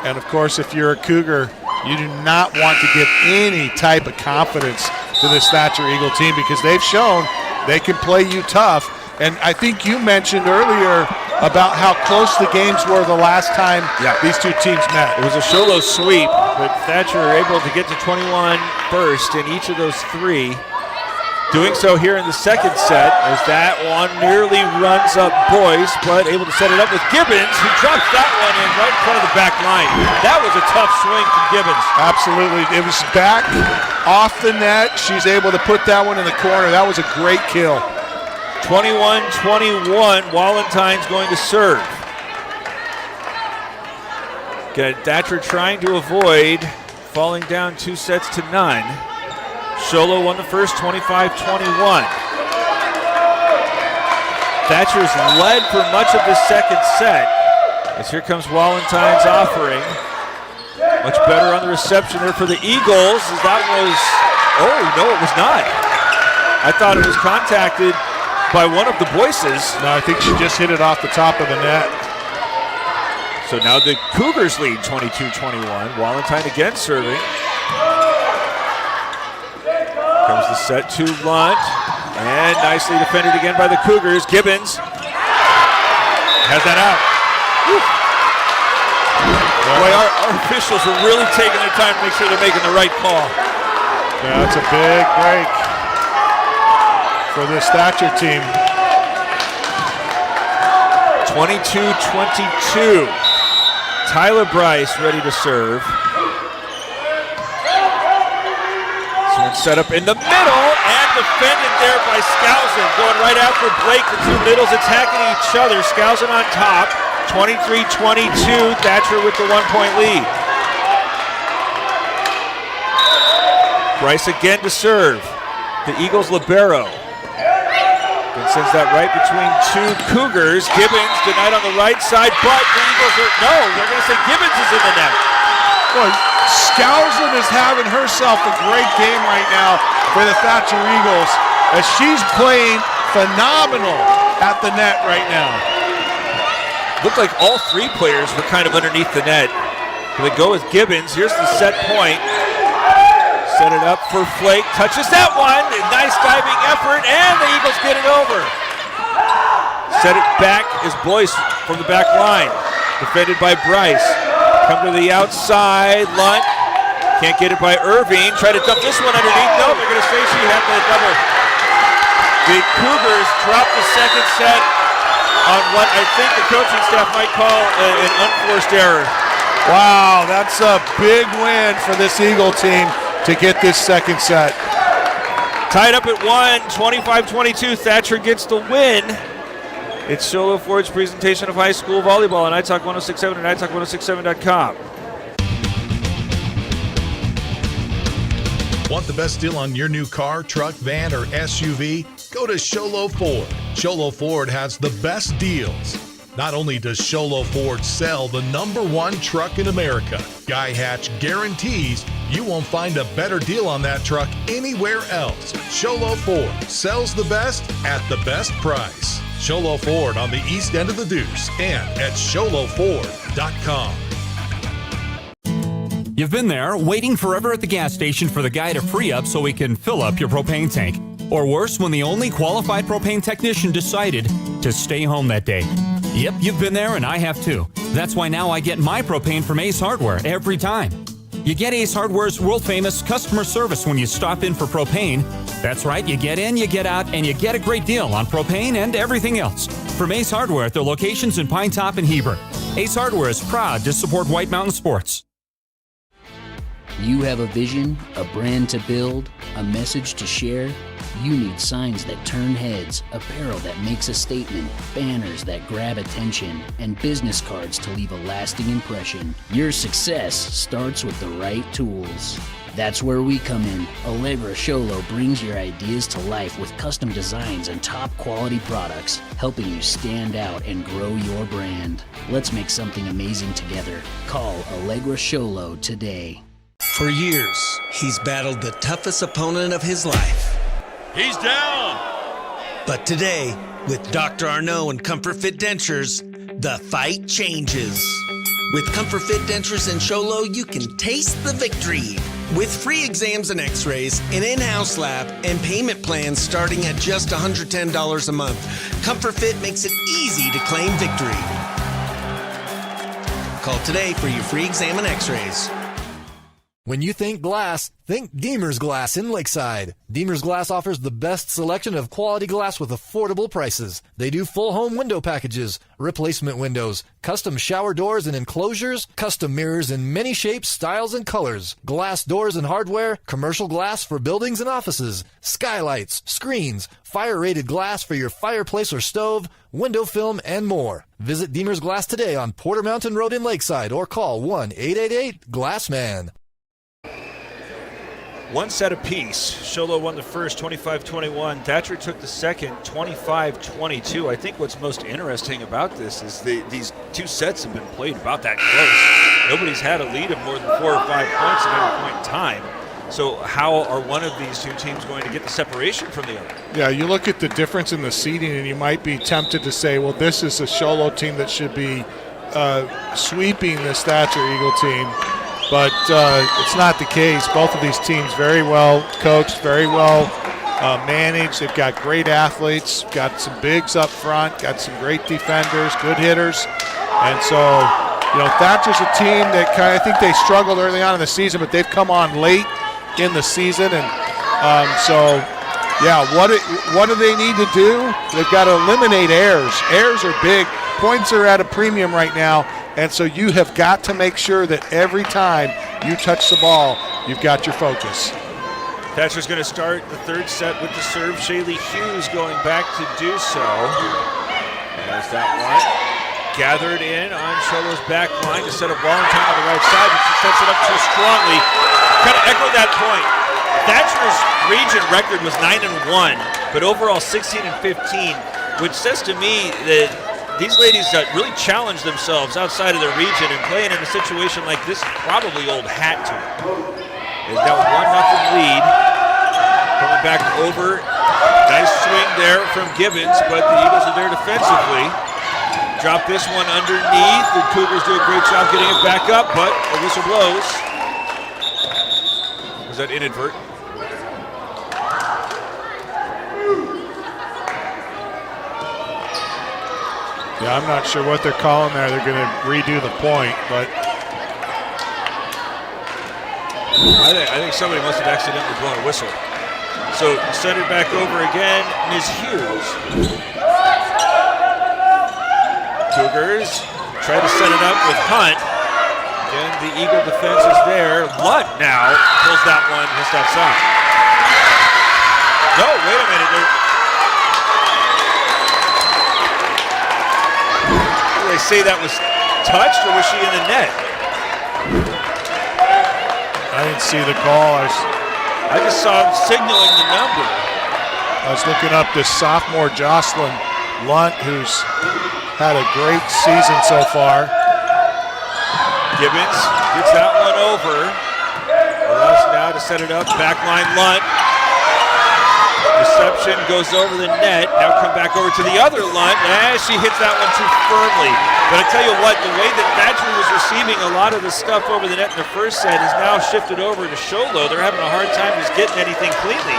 And, of course, if you're a Cougar, you do not want to give any type of confidence to this Thatcher Eagle team because they've shown they can play you tough. And I think you mentioned earlier about how close the games were the last time these two teams met. It was a Show Low sweep, but Thatcher able to get to 21 first in each of those 3. Doing so here in the second set as that one nearly runs up Boyce, but able to set it up with Gibbons, who drops that one in right in front of the back line. That was a tough swing from Gibbons. Absolutely. It was back off the net. She's able to put that one in the corner. That was a great kill. 21-21, Wallentine's going to serve. Got Thatcher trying to avoid falling down 2 sets to none. Show Low won the first 25-21. Thatcher's led for much of the second set. As here comes Walentine's offering. Much better on the reception there for the Eagles. As that was, oh no, it was not. I thought it was contacted by one of the Boyces. No, I think she just hit it off the top of the net. So now the Cougars lead 22-21. Walentine again serving. Comes the set to Lunt. And nicely defended again by the Cougars. Gibbens has that out. Boy, our officials are really taking their time to make sure they're making the right call. Yeah, that's a big break for this Thatcher team. 22-22. Tyler Bryce ready to serve. This one set up in the middle and defended there by Skousen. Going right after Blake. The two middles attacking each other. Skousen on top. 23-22. Thatcher with the 1-point lead. Bryce again to serve. The Eagles libero. And sends that right between two Cougars. Gibbens denied on the right side, but the Eagles are, no, they're going to say Gibbens is in the net. Boy, Skousen is having herself a great game right now for the Thatcher Eagles as she's playing phenomenal at the net right now. Looked like all three players were kind of underneath the net. They go with Gibbens. Here's the set point. Set it up for Flake. Touches that one. Nice diving effort, and the Eagles get it over. Set it back is Boyce from the back line. Defended by Bryce. Come to the outside. Lunt. Can't get it by Irving. Try to dump this one underneath. No, they're going to say she had the double. The Cougars drop the second set on what I think the coaching staff might call an unforced error. Wow, that's a big win for this Eagle team to get this second set. Tied up at 1, 25-22. Thatcher gets the win. It's Show Low Ford's presentation of high school volleyball on iTalk 106.7 and iTalk106.7.com. Want the best deal on your new car, truck, van, or SUV? Go to Show Low Ford. Show Low Ford has the best deals. Not only does Show Low Ford sell the #1 truck in America, Guy Hatch guarantees you won't find a better deal on that truck anywhere else. Show Low Ford sells the best at the best price. Show Low Ford on the east end of the Deuce and at showlowford.com. You've been there, waiting forever at the gas station for the guy to free up so he can fill up your propane tank. Or worse, when the only qualified propane technician decided to stay home that day. Yep, you've been there and I have too. That's why now I get my propane from Ace Hardware every time. You get Ace Hardware's world-famous customer service when you stop in for propane. That's right, you get in, you get out, and you get a great deal on propane and everything else. From Ace Hardware at their locations in Pine Top and Heber. Ace Hardware is proud to support White Mountain Sports. You have a vision, a brand to build, a message to share. You need signs that turn heads, apparel that makes a statement, banners that grab attention, and business cards to leave a lasting impression. Your success starts with the right tools. That's where we come in. Allegra Show Low brings your ideas to life with custom designs and top quality products, helping you stand out and grow your brand. Let's make something amazing together. Call Allegra Show Low today. For years, he's battled the toughest opponent of his life. He's down! But today, with Dr. Arnaud and Comfort Fit Dentures, the fight changes. With Comfort Fit Dentures and Show Low, you can taste the victory. With free exams and x-rays, an in-house lab, and payment plans starting at just $110 a month, Comfort Fit makes it easy to claim victory. Call today for your free exam and x-rays. When you think glass, think Deemer's Glass in Lakeside. Deemer's Glass offers the best selection of quality glass with affordable prices. They do full home window packages, replacement windows, custom shower doors and enclosures, custom mirrors in many shapes, styles, and colors, glass doors and hardware, commercial glass for buildings and offices, skylights, screens, fire-rated glass for your fireplace or stove, window film, and more. Visit Deemer's Glass today on Porter Mountain Road in Lakeside or call 1-888-GLASSMAN. One set apiece. Show Low won the first, 25-21. Thatcher took the second, 25-22. I think what's most interesting about this is these two sets have been played about that close. Nobody's had a lead of more than 4 or 5 points at any point in time. So how are one of these two teams going to get the separation from the other? Yeah, you look at the difference in the seeding, and you might be tempted to say, well, this is a Show Low team that should be sweeping this Thatcher Eagle team. But it's not the case. Both of these teams very well coached, very well managed. They've got great athletes, got some bigs up front, got some great defenders, good hitters. And so, Thatcher's a team that I think they struggled early on in the season, but they've come on late in the season. And what do they need to do? They've got to eliminate errors. Errors are big. Points are at a premium right now. And so you have got to make sure that every time you touch the ball, you've got your focus. Thatcher's going to start the third set with the serve. Jaylee Hughes going back to do so. There's that one. Gathered in on Show Low's back line to set up Wallenstein on the right side, but she sets it up too strongly. Kind of echo that point. Thatcher's region record was 9-1, but overall 16-15, which says to me that these ladies really challenge themselves outside of their region, and playing in a situation like this is probably old hat to them. They've got 1-0 lead. Coming back over. Nice swing there from Gibbens, but the Eagles are there defensively. Drop this one underneath. The Cougars do a great job getting it back up, but a whistle blows. Was that inadvertent? Yeah, I'm not sure what they're calling there. They're going to redo the point, but I think somebody must have accidentally blown a whistle. So send it back over again, Ms. Hughes. Cougars try to set it up with Hunt. Again, the Eagle defense is there. Lunt now pulls that one just outside. No, wait a minute. They say that was touched, or was she in the net? I didn't see the call. I just saw him signaling the number. I was looking up this sophomore Jocelyn Lunt, who's had a great season so far. Gibbons gets that one over. Allows now to set it up. Backline Lunt. Reception goes over the net. Now come back over to the other Lunt. She hits that one too firmly. But I tell you what, the way that Thatcher was receiving a lot of the stuff over the net in the first set is now shifted over to Show Low. They're having a hard time just getting anything cleanly,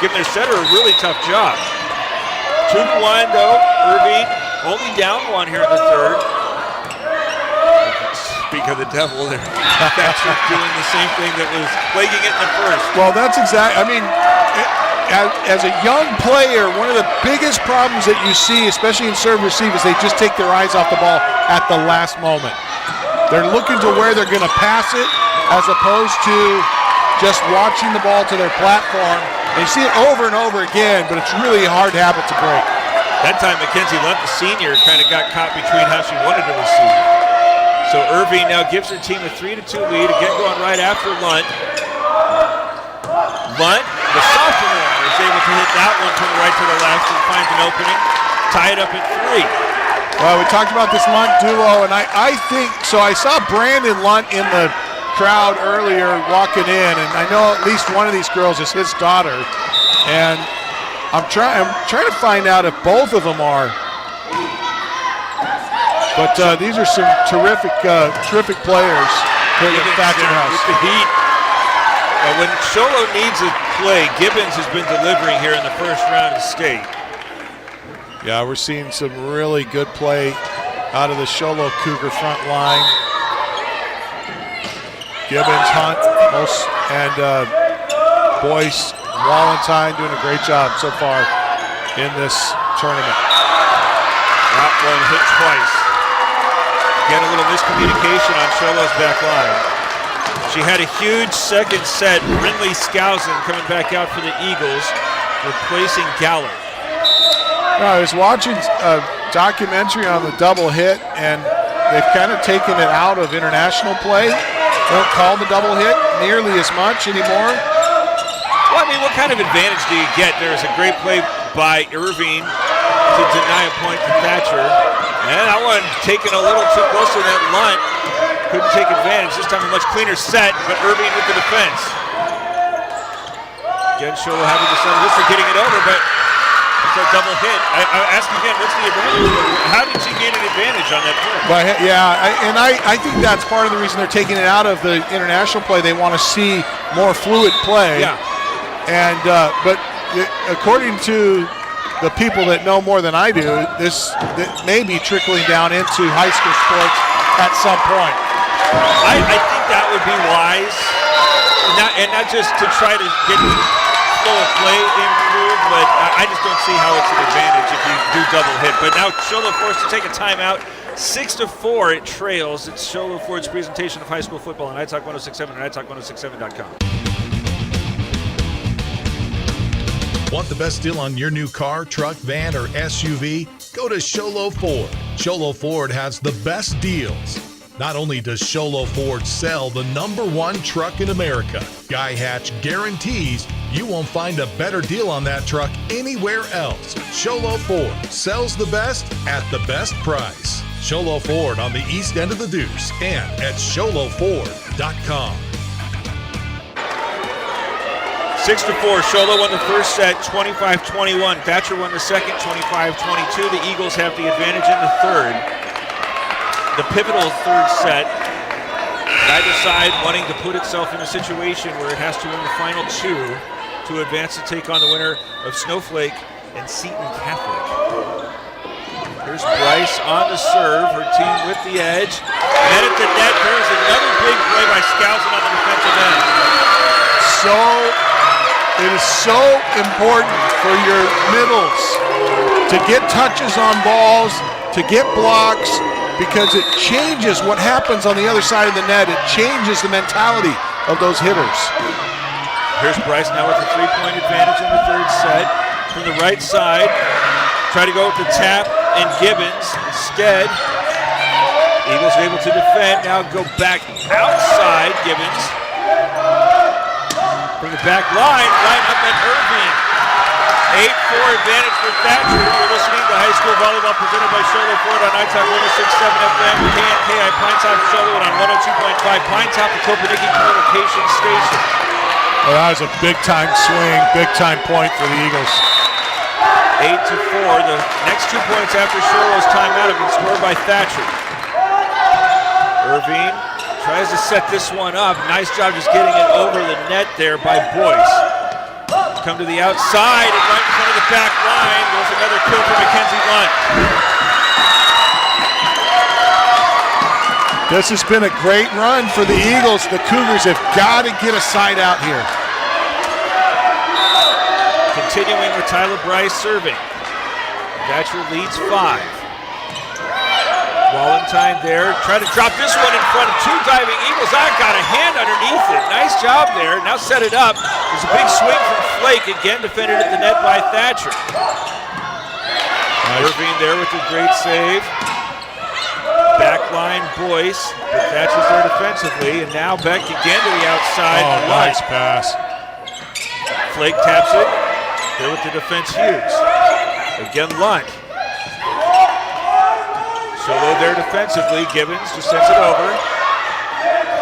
giving their setter a really tough job. 2-1 though. Irving only down one here in the third. Speak of the devil, there. Thatcher doing the same thing that was plaguing it in the first. Well, that's exactly. As a young player, one of the biggest problems that you see, especially in serve receive, is they just take their eyes off the ball at the last moment. They're looking to where they're going to pass it as opposed to just watching the ball to their platform. And you see it over and over again, but it's really a hard habit to break. That time, Mackenzie Lunt, the senior, kind of got caught between how she wanted to receive. So Irving now gives her team a 3-2 lead, again going right after Lunt. Lunt, the sophomore, is able to hit that one from the right to the left and finds an opening. Tie it up at 3. Well, we talked about this Lunt duo, and I think, so I saw Brandon Lunt in the crowd earlier walking in, and I know at least one of these girls is his daughter, and I'm trying to find out if both of them are. But these are some terrific players for the Thatcher House. With the heat. When Show Low needs a play, Gibbons has been delivering here in the first round of state. Yeah, we're seeing some really good play out of the Show Low Cougar front line. Gibbons, Hunt, and Boyce, Wallenstein doing a great job so far in this tournament. That one hit twice. Again, a little miscommunication on Show Low's back line. She had a huge second set. Brindley Skousen coming back out for the Eagles, replacing Gallard. I was watching a documentary on the double hit, and they've kind of taken it out of international play. They don't call the double hit nearly as much anymore. Well, I mean, what kind of advantage do you get? There's a great play by Irving to deny a point to Thatcher. And that one taken a little too close to that Lunt. Couldn't take advantage. This time a much cleaner set, but Irving with the defense. Again, Show Low having the center. This for getting it over, but it's a double hit. I ask again, what's the advantage? How did she gain an advantage on that play? Well, I think that's part of the reason they're taking it out of the international play. They want to see more fluid play. Yeah. And but according to the people that know more than I do, this may be trickling down into high school sports at some point. I think that would be wise, and not just to try to get flow of play improved, but I just don't see how it's an advantage if you do double hit. But now Show Low forced to take a timeout. 6-4, it trails. It's Show Low Ford's presentation of high school football on iTalk 106.7 and iTalk1067.com. Want the best deal on your new car, truck, van, or SUV? Go to Show Low Ford. Show Low Ford has the best deals. Not only does Show Low Ford sell the #1 truck in America, Guy Hatch guarantees you won't find a better deal on that truck anywhere else. Show Low Ford sells the best at the best price. Show Low Ford on the east end of the Deuce and at showlowford.com. 6-4, Show Low won the first set, 25-21. Thatcher won the second, 25-22. The Eagles have the advantage in the third. The pivotal third set, neither side wanting to put itself in a situation where it has to win the final two to advance to take on the winner of Snowflake and Seton Catholic. Here's Bryce on the serve, her team with the edge. And at the net, there's another big play by Skousen on the defensive end. It is so important for your middles to get touches on balls, to get blocks, because it changes what happens on the other side of the net. It changes the mentality of those hitters. Here's Bryce now with a 3-point advantage in the third set. From the right side, try to go with the tap and Gibbons. Instead, Eagles able to defend. Now go back outside, Gibbons. From the back line up at Irving. 8-4 advantage for Thatcher. You're listening to High School Volleyball presented by Show Low Ford on iTalk 106.7 FM, KNKI Pinetop, Show Low, and on 102.5 Pinetop, the Kopenhagen communication station. Well, that was a big-time swing, big-time point for the Eagles. 8-4. The next 2 points after Show Low's timeout have been scored by Thatcher. Irving tries to set this one up. Nice job just getting it over the net there by Boyce. Come to the outside and right in front of the back line. There's another kill for Mackenzie Lunt. This has been a great run for the Eagles. The Cougars have got to get a side out here. Continuing with Tyler Bryce serving. Thatcher leads 5. Valentine there, try to drop this one in front of two diving Eagles. Got a hand underneath it. Nice job there. Now set it up. There's a big swing from Flake. Again defended at the net by Thatcher. Nice. Irving there with a great save. Backline Boyce, but Thatcher's there defensively. And now back again to the outside. Oh, nice pass. Flake taps it. There with the defense, Hughes. Again, Lunt. Show Low there defensively. Gibbons just sends it over.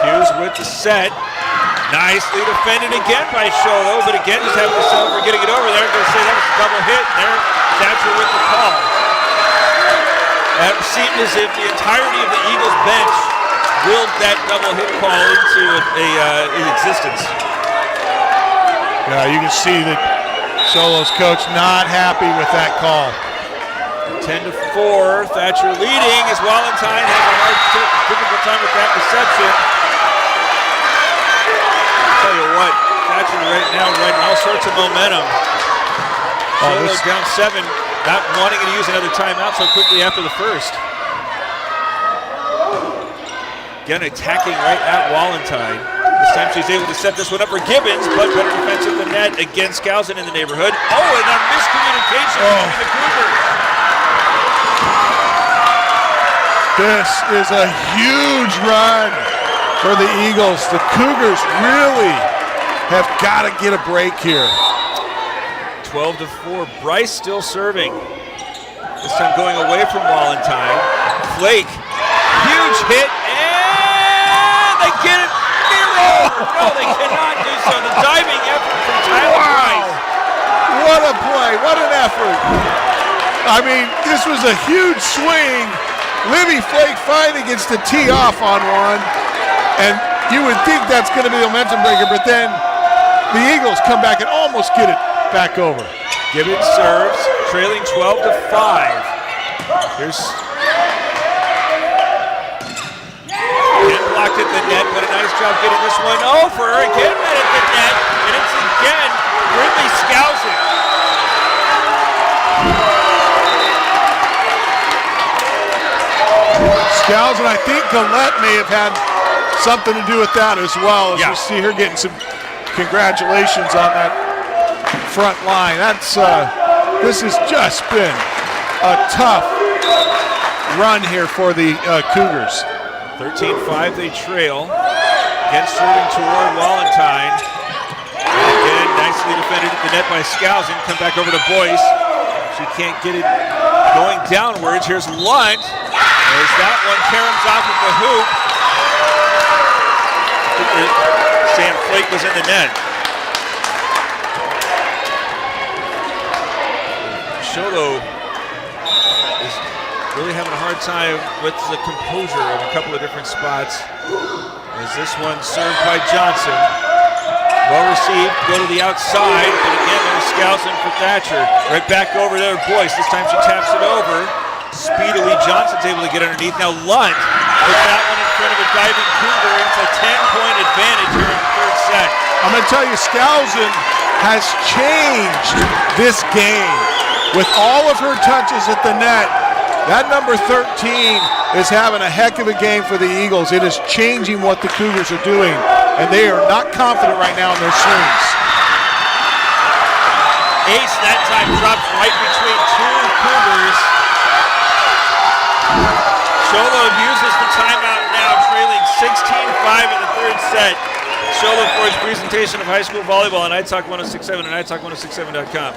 Hughes with the set. Nicely defended again by Show Low, but again just having to settle for getting it over there. I'm going to say that was a double hit. There, Thatcher with the call. It seemed as if the entirety of the Eagles bench willed that double hit call into existence. Yeah, you can see that Show Low's coach not happy with that call. 10-4, Thatcher leading as Valentine has a difficult time with that reception. I'll tell you what, Thatcher right now riding all sorts of momentum. Show Low down 7, not wanting to use another timeout so quickly after the first. Again, attacking right at Valentine. This time she's able to set this one up for Gibbons, but better defense of the net against Skousen in the neighborhood. Oh, and a miscommunication between the Cougars. This is a huge run for the Eagles. The Cougars really have got to get a break here. 12-4. Bryce still serving. This time going away from Wallentyne. Flake, huge hit, and they get it near over. No, they cannot do so. The diving effort from Tyler Bryce. What a play, what an effort. I mean, this was a huge swing. Livi Flake finally gets the tee off on one, and you would think that's going to be the momentum breaker, but then the Eagles come back and almost get it back over. Gibbens serves, trailing 12-5. Here's Ken blocked at the net, but a nice job getting this one over. Again met at the net, and it's again Brindley Skousen. Skousen, I think Gillette may have had something to do with that as well, as we see her getting some congratulations on that front line. That's this has just been a tough run here for the Cougars. 13-5 they trail. Again serving toward Wallentyne. Again nicely defended at the net by Skousen. Come back over to Boyce. She can't get it going downwards. Here's Lunt. There's that one. Karam's off of the hoop. Sam Flake was in the net. Show Low is really having a hard time with the composure in a couple of different spots. As this one served by Johnson. Well received, go to the outside, but again there's Skousen for Thatcher. Right back over there, Boyce. This time she taps it over. Speedily, Johnson's able to get underneath. Now Lunt puts that one in front of a diving Cougar. It's a 10-point advantage here in the third set. I'm going to tell you, Skousen has changed this game. With all of her touches at the net, that number 13 is having a heck of a game for the Eagles. It is changing what the Cougars are doing, and they are not confident right now in their swings. Ace that time drops right between two Cougars. Show Low uses the timeout now, trailing 16-5 in the third set. Show Low for his presentation of high school volleyball on iTalk 106.7 and iTalk106.7.com.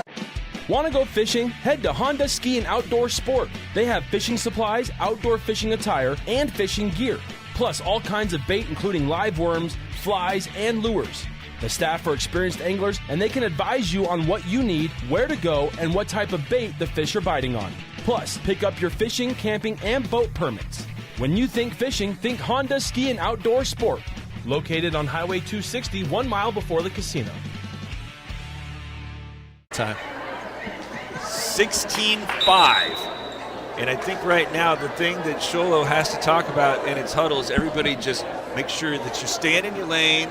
Want to go fishing? Head to Honda Ski and Outdoor Sport. They have fishing supplies, outdoor fishing attire, and fishing gear. Plus all kinds of bait including live worms, flies, and lures. The staff are experienced anglers and they can advise you on what you need, where to go, and what type of bait the fish are biting on. Plus, pick up your fishing, camping, and boat permits. When you think fishing, think Honda Ski and Outdoor Sport. Located on Highway 260, 1 mile before the casino. Time. 16-5. And I think right now the thing that Show Low has to talk about in its huddle is everybody just make sure that you stand in your lane,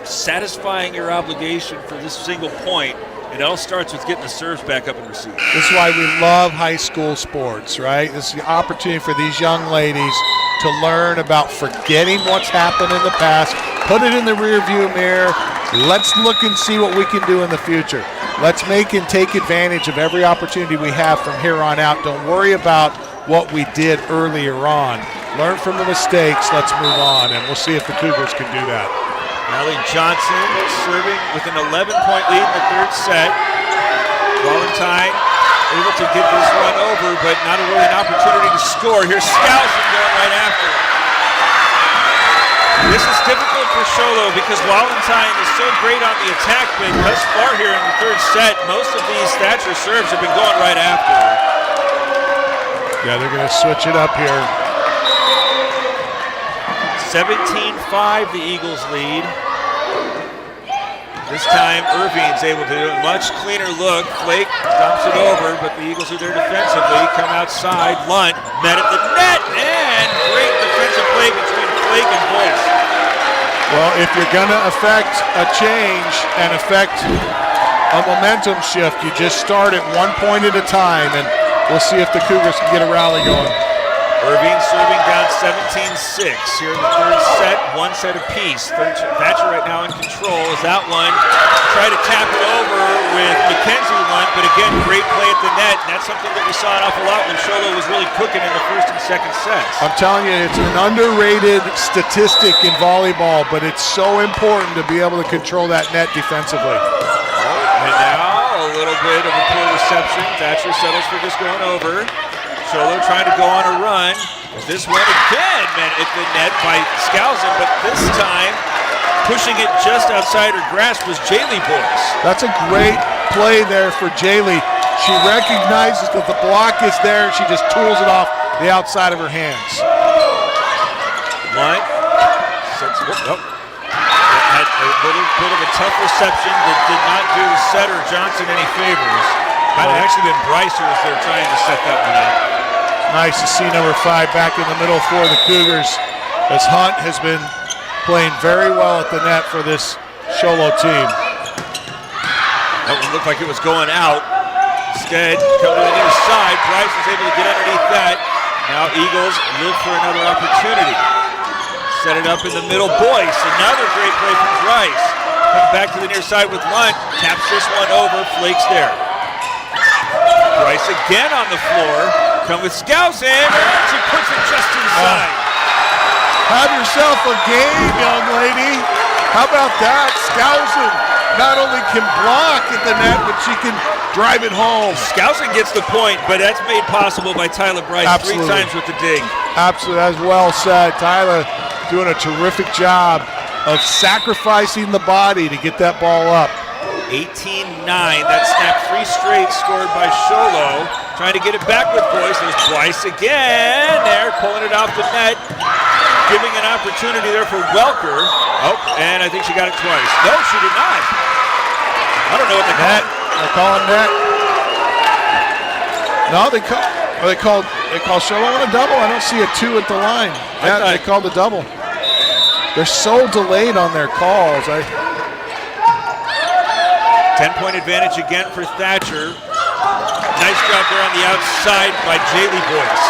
satisfying your obligation for this single point. It all starts with getting the serves back up and received. This is why we love high school sports, right? This is the opportunity for these young ladies to learn about forgetting what's happened in the past, put it in the rearview mirror. Let's look and see what we can do in the future. Let's make and take advantage of every opportunity we have from here on out. Don't worry about what we did earlier on. Learn from the mistakes. Let's move on, and we'll see if the Cougars can do that. Allie Johnson serving with an 11-point lead in the third set. Wallentyne able to get this one over, but not really an opportunity to score. Here's Skousen going right after. This is difficult for Show Low because Wallentyne is so great on the attack, but thus far here in the third set, most of these Thatcher serves have been going right after. Yeah, they're going to switch it up here. 17-5, the Eagles lead. This time, Irving's able to do a much cleaner look. Flake dumps it over, but the Eagles are there defensively. Come outside. Lunt met at the net, and great defensive play between Flake and Boyce. Well, if you're going to affect a change and affect a momentum shift, you just start at 1 point at a time, and we'll see if the Cougars can get a rally going. Irving serving down 17-6 here in the third set, 1 set apiece. Thatcher right now in control as that one tried to tap it over with Mackenzie Lunt, but but again, great play at the net. And that's something that we saw an awful lot when Show Low was really cooking in the first and second sets. I'm telling you, it's an underrated statistic in volleyball, but it's so important to be able to control that net defensively. And now a little bit of a poor reception. Thatcher settles for just going over. Show Low trying to go on a run. This one again, man, at the net by Skousen, but this time pushing it just outside her grasp was Jaylee Boyce. That's a great play there for Jaylee. She recognizes that the block is there, and she just tools it off the outside of her hands. Line. Had a little bit of a tough reception that did not do setter Johnson any favors. Might have actually been Bryce who was there trying to set that one up. Nice to see number 5 back in the middle for the Cougars, as Hunt has been playing very well at the net for this Show Low team. That one looked like it was going out. Instead, coming to the near side, Bryce was able to get underneath that. Now Eagles look for another opportunity. Set it up in the middle, Boyce. Another great play from Bryce. Comes back to the near side with Lunt. Taps this one over, Flake's there. Bryce again on the floor. Come with Skousen. She puts it just inside. Have yourself a game, young lady. How about that? Skousen not only can block at the net, but she can drive it home. Skousen gets the point, but that's made possible by Tyler Bryce. Absolutely. 3 times with the dig. Absolutely, that's well said. Tyler doing a terrific job of sacrificing the body to get that ball up. 18-9. That snap 3 straight scored by Show Low. Trying to get it back with Boyce. There's Bryce again. There, pulling it off the net. Giving an opportunity there for Welker. Oh, and I think she got it twice. No, she did not. I don't know what they call it. They're calling net. No, they call Show Low on a double. I don't see a 2 at the line. They called a double. They're so delayed on their calls. 10-point advantage again for Thatcher. Nice job there on the outside by Jaylee Boyce.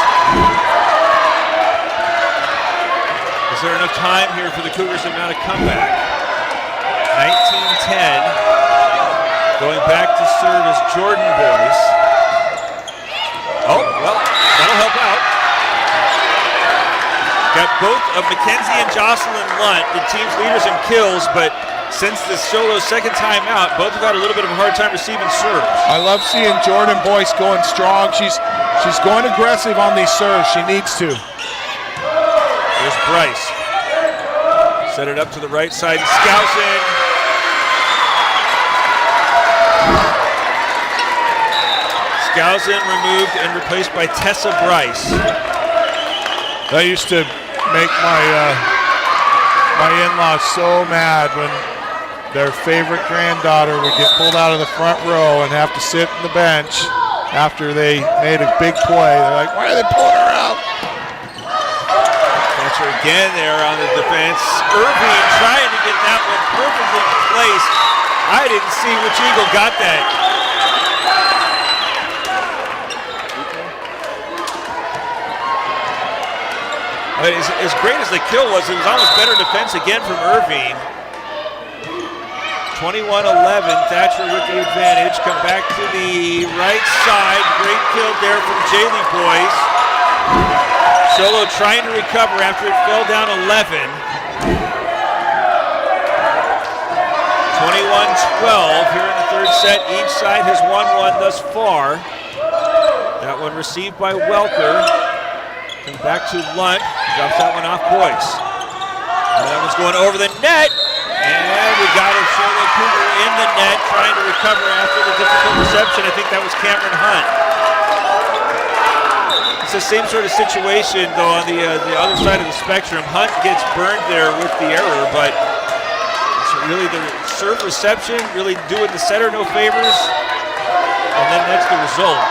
Is there enough time here for the Cougars to mount a comeback? 19-10. Going back to serve is Jordan Boyce. Oh, well, that'll help out. Got both of Mackenzie and Jocelyn Lunt, the team's leaders in kills, but since this Show Low second time out, both have had a little bit of a hard time receiving serves. I love seeing Jordan Boyce going strong. She's going aggressive on these serves. She needs to. There's Bryce. Set it up to the right side. Skousen. Skousen removed and replaced by Tessa Bryce. That used to make my in-laws so mad when their favorite granddaughter would get pulled out of the front row and have to sit on the bench after they made a big play. They're like, why are they pulling her out? Thatcher again there on the defense. Irving trying to get that one perfectly placed. I didn't see which Eagle got that. As great as the kill was, it was almost better defense again from Irving. 21-11, Thatcher with the advantage. Come back to the right side. Great kill there from Jaylee Boyce. Show Low trying to recover after it fell down 11. 21-12 here in the third set. Each side has won one thus far. That one received by Welker. Comes back to Lunt. Drops that one off Boyce. And that one's going over the net. And we got a Show Low Cougar in the net trying to recover after the difficult reception. I think that was Cameron Hunt. It's the same sort of situation, though, on the other side of the spectrum. Hunt gets burned there with the error, but it's really the serve reception, really doing the setter no favors. And then that's the result.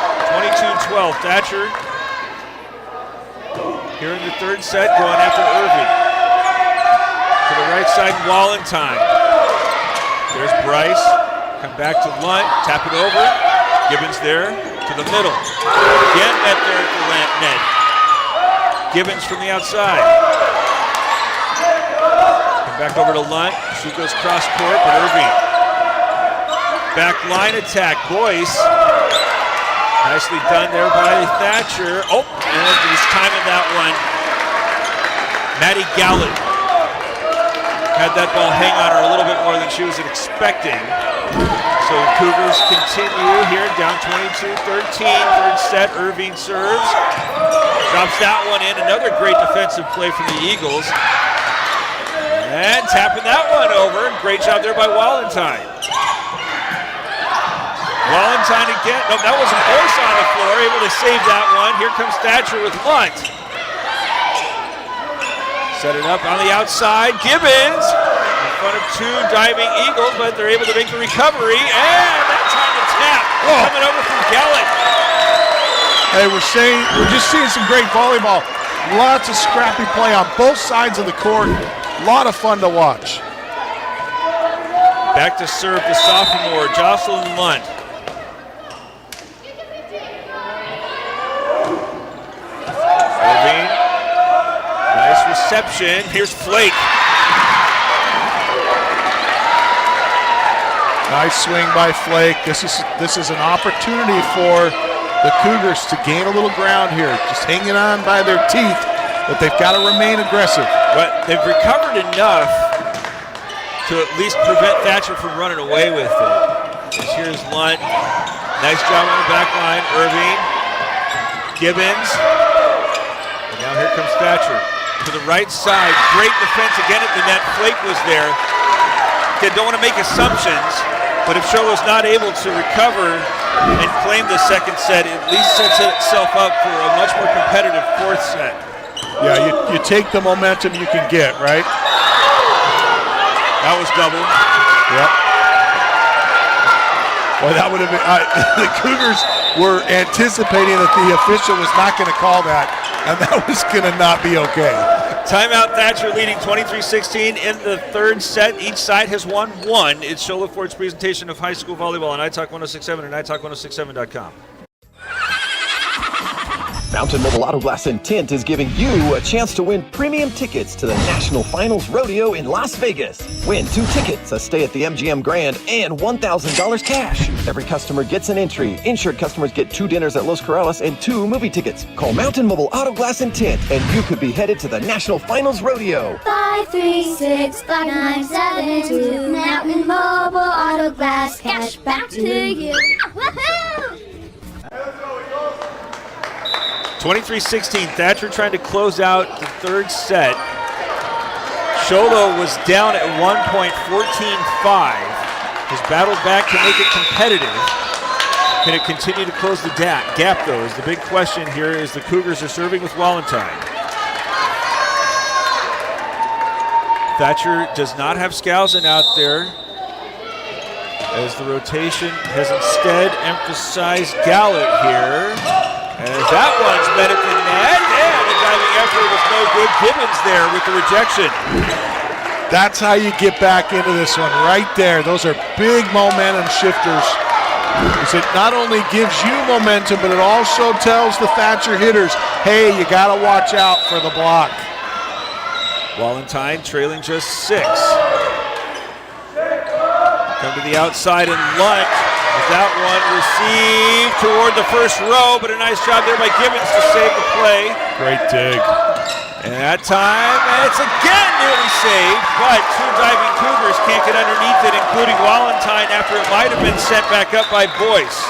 22-12, Thatcher here in the third set going after Irving. To the right side, Wallentheim. There's Bryce. Come back to Lunt. Tap it over. Gibbens there to the middle. Again met there at the net. Gibbens from the outside. Come back over to Lunt. She goes cross court, but Irving Back line attack. Boyce. Nicely done there by Thatcher. Oh, and he's timing that one. Maddie Gallant had that ball hang on her a little bit more than she was expecting. So Cougars continue here, down 22-13. Third set, Irving serves. Drops that one in. Another great defensive play from the Eagles. And tapping that one over. Great job there by Wallentyne. Wallentyne again. No, that wasn't Boyce on the floor. Able to save that one. Here comes Thatcher with Lunt. Set it up on the outside. Gibbons in front of two diving Eagles, but they're able to make the recovery. And that time to tap coming over from Gallant. Hey, we're just seeing some great volleyball. Lots of scrappy play on both sides of the court. A lot of fun to watch. Back to serve the sophomore, Jocelyn Lunt. Irving. Nice reception. Here's Flake. Nice swing by Flake. This is an opportunity for the Cougars to gain a little ground here. Just hanging on by their teeth, but they've got to remain aggressive. But they've recovered enough to at least prevent Thatcher from running away with it. Here's Lunt. Nice job on the back line. Irving. Gibbons. And now here comes Thatcher. To the right side. Great defense again at the net. Flake was there. They don't want to make assumptions, but if Show Low's not able to recover and claim the second set, it at least sets itself up for a much more competitive fourth set. Yeah, you take the momentum you can get, right? That was double. Yep. Well, that would have been, the Cougars were anticipating that the official was not going to call that, and that was going to not be okay. Timeout. Thatcher leading 23-16 in the third set. Each side has won one. It's Show Low Ford's presentation of high school volleyball on iTalk 106.7 and iTalk106.7.com. Mountain Mobile Auto Glass and Tint is giving you a chance to win premium tickets to the National Finals Rodeo in Las Vegas. Win 2 tickets, a stay at the MGM Grand, and $1,000 cash. Every customer gets an entry. Insured customers get 2 dinners at Los Corrales and 2 movie tickets. Call Mountain Mobile Auto Glass and Tint, and you could be headed to the National Finals Rodeo. 536-5972. Mountain Mobile Auto Glass, cash back to you. Woohoo! 23-16, Thatcher trying to close out the third set. Show Low was down at one point, 14-5. Has battled back to make it competitive. Can it continue to close the gap, though, is the big question here as the Cougars are serving with Wallentyne. Thatcher does not have Skousen out there, as the rotation has instead emphasized Gallant here. And as that one's met at the net, and the diving effort was no good. Gibbons there with the rejection. That's how you get back into this one, right there. Those are big momentum shifters. Because it not only gives you momentum, but it also tells the Thatcher hitters, hey, you got to watch out for the block. Wallentyne trailing just 6. Come to the outside and Lunt. That one received toward the first row, but a nice job there by Gibbons to save the play. Great dig. And that time, it's again nearly saved, but 2 diving Cougars can't get underneath it, including Wallentyne, after it might have been sent back up by Boyce.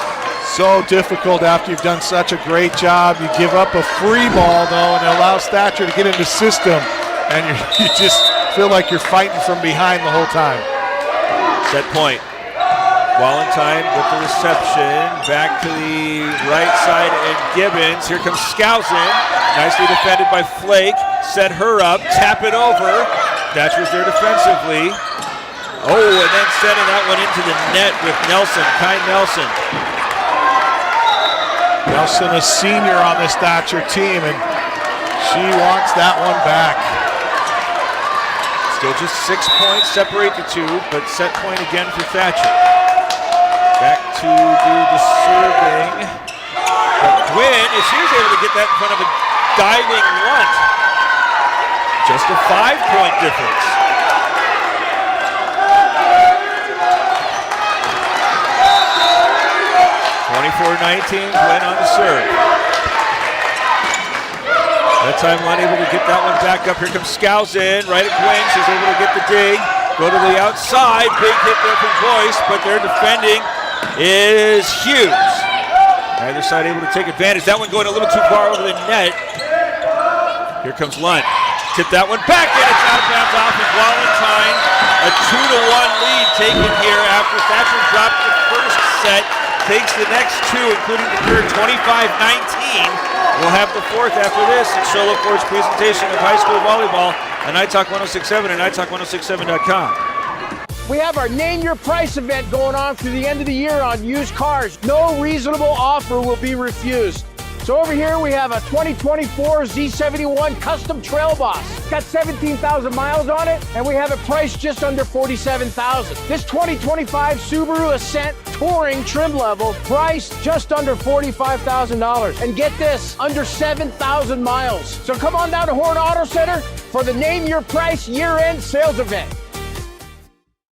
So difficult after you've done such a great job. You give up a free ball, though, and it allows Thatcher to get into system, and you just feel like you're fighting from behind the whole time. Set point. Wallentyne with the reception, back to the right side, and Gibbons. Here comes Skousen, nicely defended by Flake. Set her up, tap it over. Thatcher's there defensively. Oh, and then sending that one into the net with Nelson, Kai Nelson. Nelson, a senior on this Thatcher team, and she wants that one back. Still just 6 points separate the two, but set point again for Thatcher. Back to do the serving. But Quinn, if she was able to get that in front of a diving Lunt, just a 5-point difference. 24-19, Glenn on the serve. That time unable to get that one back up. Here comes Scows in, right at Gwen. She's able to get the dig. Go to the outside. Big hit there from Boyce, but their defending is huge. Either side able to take advantage. That one going a little too far over the net. Here comes Lunt. Tip that one back in. It's out of bounds off of Valentine. A 2-1 lead taken here after Thatcher dropped the first set. Takes the next two, including the third, 25-19. We'll have the fourth after this. It's Show Low Cougars' presentation of high school volleyball on iTalk 1067 and iTalk1067.com. We have our Name Your Price event going on through the end of the year on used cars. No reasonable offer will be refused. So over here we have a 2024 Z71 Custom Trail Boss. It's got 17,000 miles on it, and we have it priced just under $47,000. This 2025 Subaru Ascent Touring trim level priced just under $45,000. And get this, under 7,000 miles. So come on down to Horn Auto Center for the Name Your Price year-end sales event.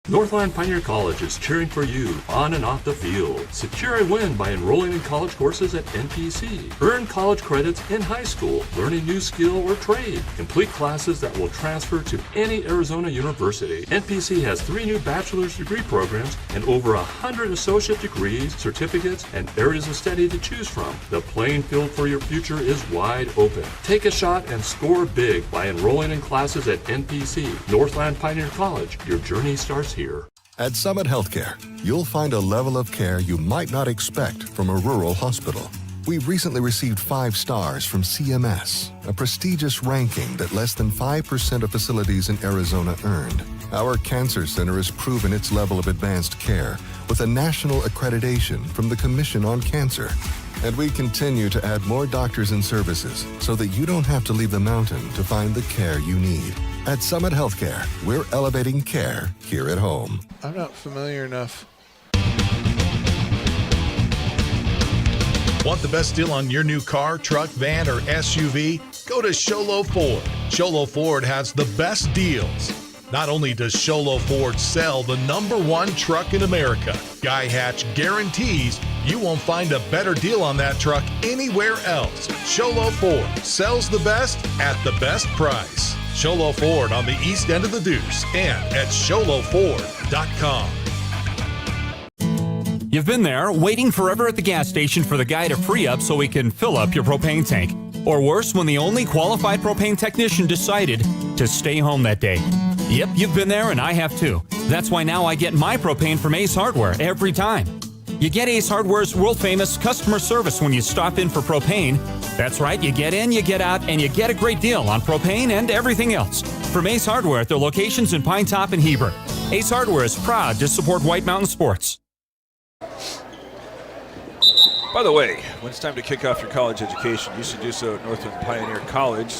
Northland Pioneer College is cheering for you on and off the field. Secure a win by enrolling in college courses at NPC. Earn college credits in high school, learning new skill or trade. Complete classes that will transfer to any Arizona university. NPC has 3 new bachelor's degree programs and over 100 associate degrees, certificates, and areas of study to choose from. The playing field for your future is wide open. Take a shot and score big by enrolling in classes at NPC. Northland Pioneer College. Your journey starts here. At Summit Healthcare, you'll find a level of care you might not expect from a rural hospital. We've recently received 5 stars from CMS, a prestigious ranking that less than 5% of facilities in Arizona earned. Our cancer center has proven its level of advanced care with a national accreditation from the Commission on Cancer. And we continue to add more doctors and services so that you don't have to leave the mountain to find the care you need. At Summit Healthcare, we're elevating care here at home. I'm not familiar enough. Want the best deal on your new car, truck, van, or SUV? Go to Show Low Ford. Show Low Ford has the best deals. Not only does Show Low Ford sell the #1 truck in America, Guy Hatch guarantees you won't find a better deal on that truck anywhere else. Show Low Ford sells the best at the best price. Show Low Ford on the east end of the Deuce and at showlowford.com. You've been there, waiting forever at the gas station for the guy to free up so he can fill up your propane tank. Or worse, when the only qualified propane technician decided to stay home that day. Yep, you've been there and I have too. That's why now I get my propane from Ace Hardware every time. You get Ace Hardware's world-famous customer service when you stop in for propane. That's right, you get in, you get out, and you get a great deal on propane and everything else. From Ace Hardware at their locations in Pine Top and Heber. Ace Hardware is proud to support White Mountain sports. By the way, when it's time to kick off your college education, you should do so at Northland Pioneer College.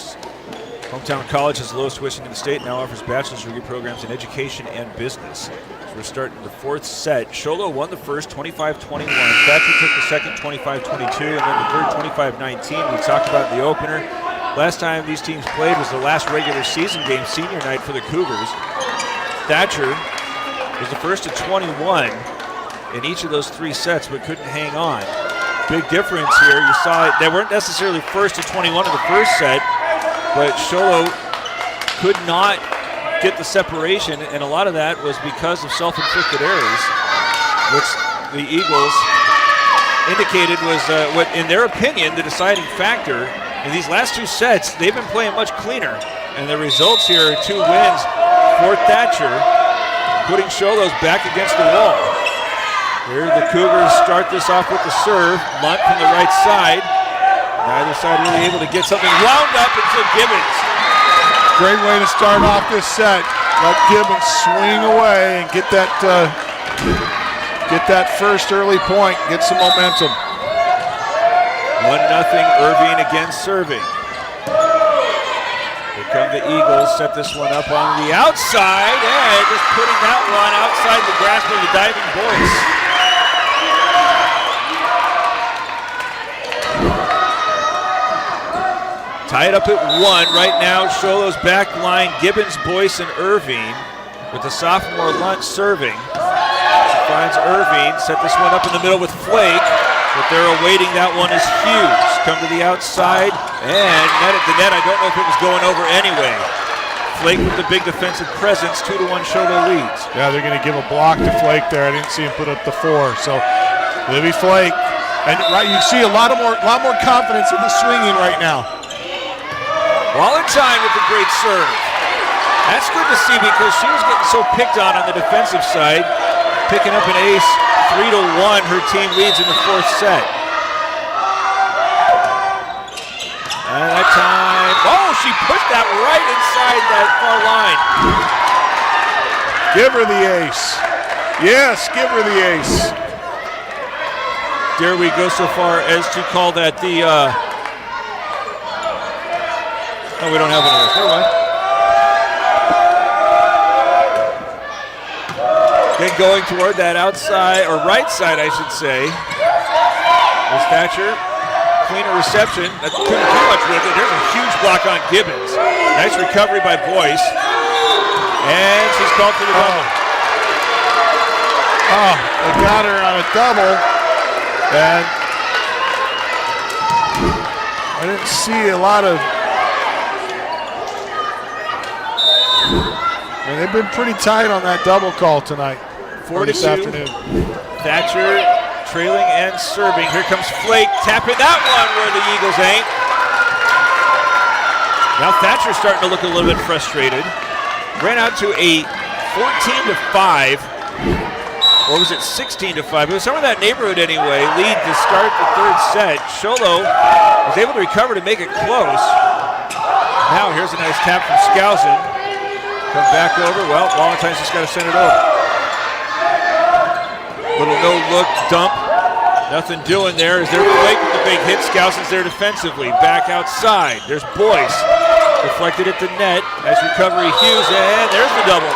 Hometown College has the lowest tuition in the state, now offers bachelor's degree programs in education and business. So we're starting the 4th set. Show Low won the first 25-21. Thatcher took the second 25-22, and then the third 25-19. We talked about the opener. Last time these teams played was the last regular season game, senior night for the Cougars. Thatcher was the first to 21 in each of those 3 sets, but couldn't hang on. Big difference here. You saw it. They weren't necessarily first to 21 in the first set, but Show Low could not get the separation, and a lot of that was because of self-inflicted errors, which the Eagles indicated was, what, in their opinion, the deciding factor. In these last 2 sets, they've been playing much cleaner, and the results here are 2 wins for Thatcher, putting Show Low's back against the wall. Here the Cougars start this off with the serve. Lunt from the right side. Neither side really able to get something wound up until Gibbons. Great way to start off this set. Let Gibbons swing away and get that first early point, get some momentum. 1-0 Irvine again serving. Here come the Eagles, set this one up on the outside, and just putting that one outside the grasp of the diving Boyce. Tied up at 1 right now. Show Low's back line, Gibbons, Boyce, and Irvine, with the sophomore Lunt serving. She finds Irvine, set this one up in the middle with Flake. but they're awaiting that one as Hughes. Come to the outside, and net at the net. I don't know if it was going over anyway. Flake with the big defensive presence, 2-1 Show Low leads. Yeah, they're going to give a block to Flake there. I didn't see him put up the 4. So Livi Flake, and right, you see a lot more confidence in the swinging right now. Valentine with a great serve. That's good to see because she was getting so picked on the defensive side. Picking up an ace, 3-1. Her team leads in the 4th set. And that time, she pushed that right inside that far line. Give her the ace. Yes, give her the ace. Dare we go so far as to call that the, no, we don't have one of those. Never mind. Then going toward that outside, or right side, I should say, is Thatcher. Cleaner reception. That couldn't do much with it. There's a huge block on Gibbens. Nice recovery by Boyce. And she's called for the double. They got her on a double. And I didn't see a lot of... they've been pretty tight on that double call tonight. 4-2. This afternoon. Thatcher trailing and serving. Here comes Flake, tapping that one where the Eagles ain't. Now Thatcher's starting to look a little bit frustrated. Ran out to a 14-5, or was it 16-5? It was somewhere in that neighborhood anyway. Lead to start the 3rd set. Show Low was able to recover to make it close. Now here's a nice tap from Skousen. Come back over. Well, Valentine's just got to send it over. Little no-look dump. Nothing doing there. Is there Flake with the big hit? Skousen's there defensively. Back outside. There's Boyce. Deflected at the net. Nice recovery, Hughes, and there's the double.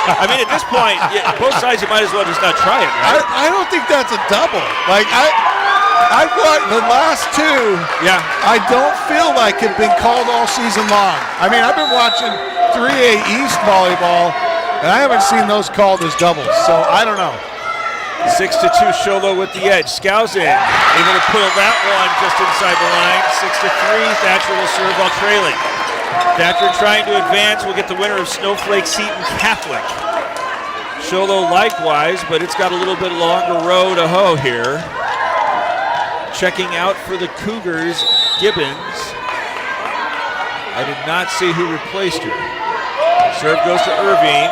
I mean, at this point, both sides, you might as well just not try it, right? I don't think that's a double. Like, I've watched the last 2. Yeah. I don't feel like it's been called all season long. I mean, I've been watching 3A East volleyball, and I haven't seen those called as doubles, so I don't know. 6-2 Show Low with the edge. Skousen able to put that one just inside the line. 6-3. Thatcher will serve while trailing. Thatcher trying to advance will get the winner of Snowflake Seton Catholic. Show Low likewise, but it's got a little bit longer row to hoe here. Checking out for the Cougars, Gibbens. I did not see who replaced her. Serve goes to Irving.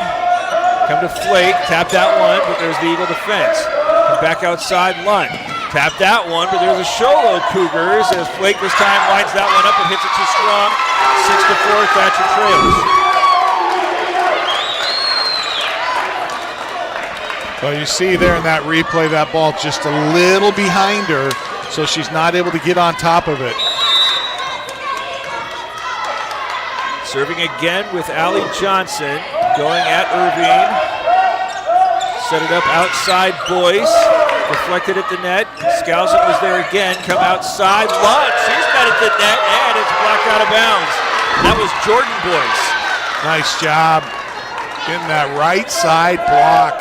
Come to Flake, tap that one, but there's the Eagle defense. Come back outside, Lunt. Tap that one, but there's a Show Low Cougars as Flake this time lines that one up and hits it too strong. 6-4, Thatcher trails. Well, you see there in that replay, that ball just a little behind her, so she's not able to get on top of it. Serving again with Allie Johnson. Going at Irving. Set it up outside Boyce. Deflected at the net. Skousen was there again. Come outside. Lunt. She's met at the net, and it's blocked out of bounds. That was Jordan Boyce. Nice job getting that right side block.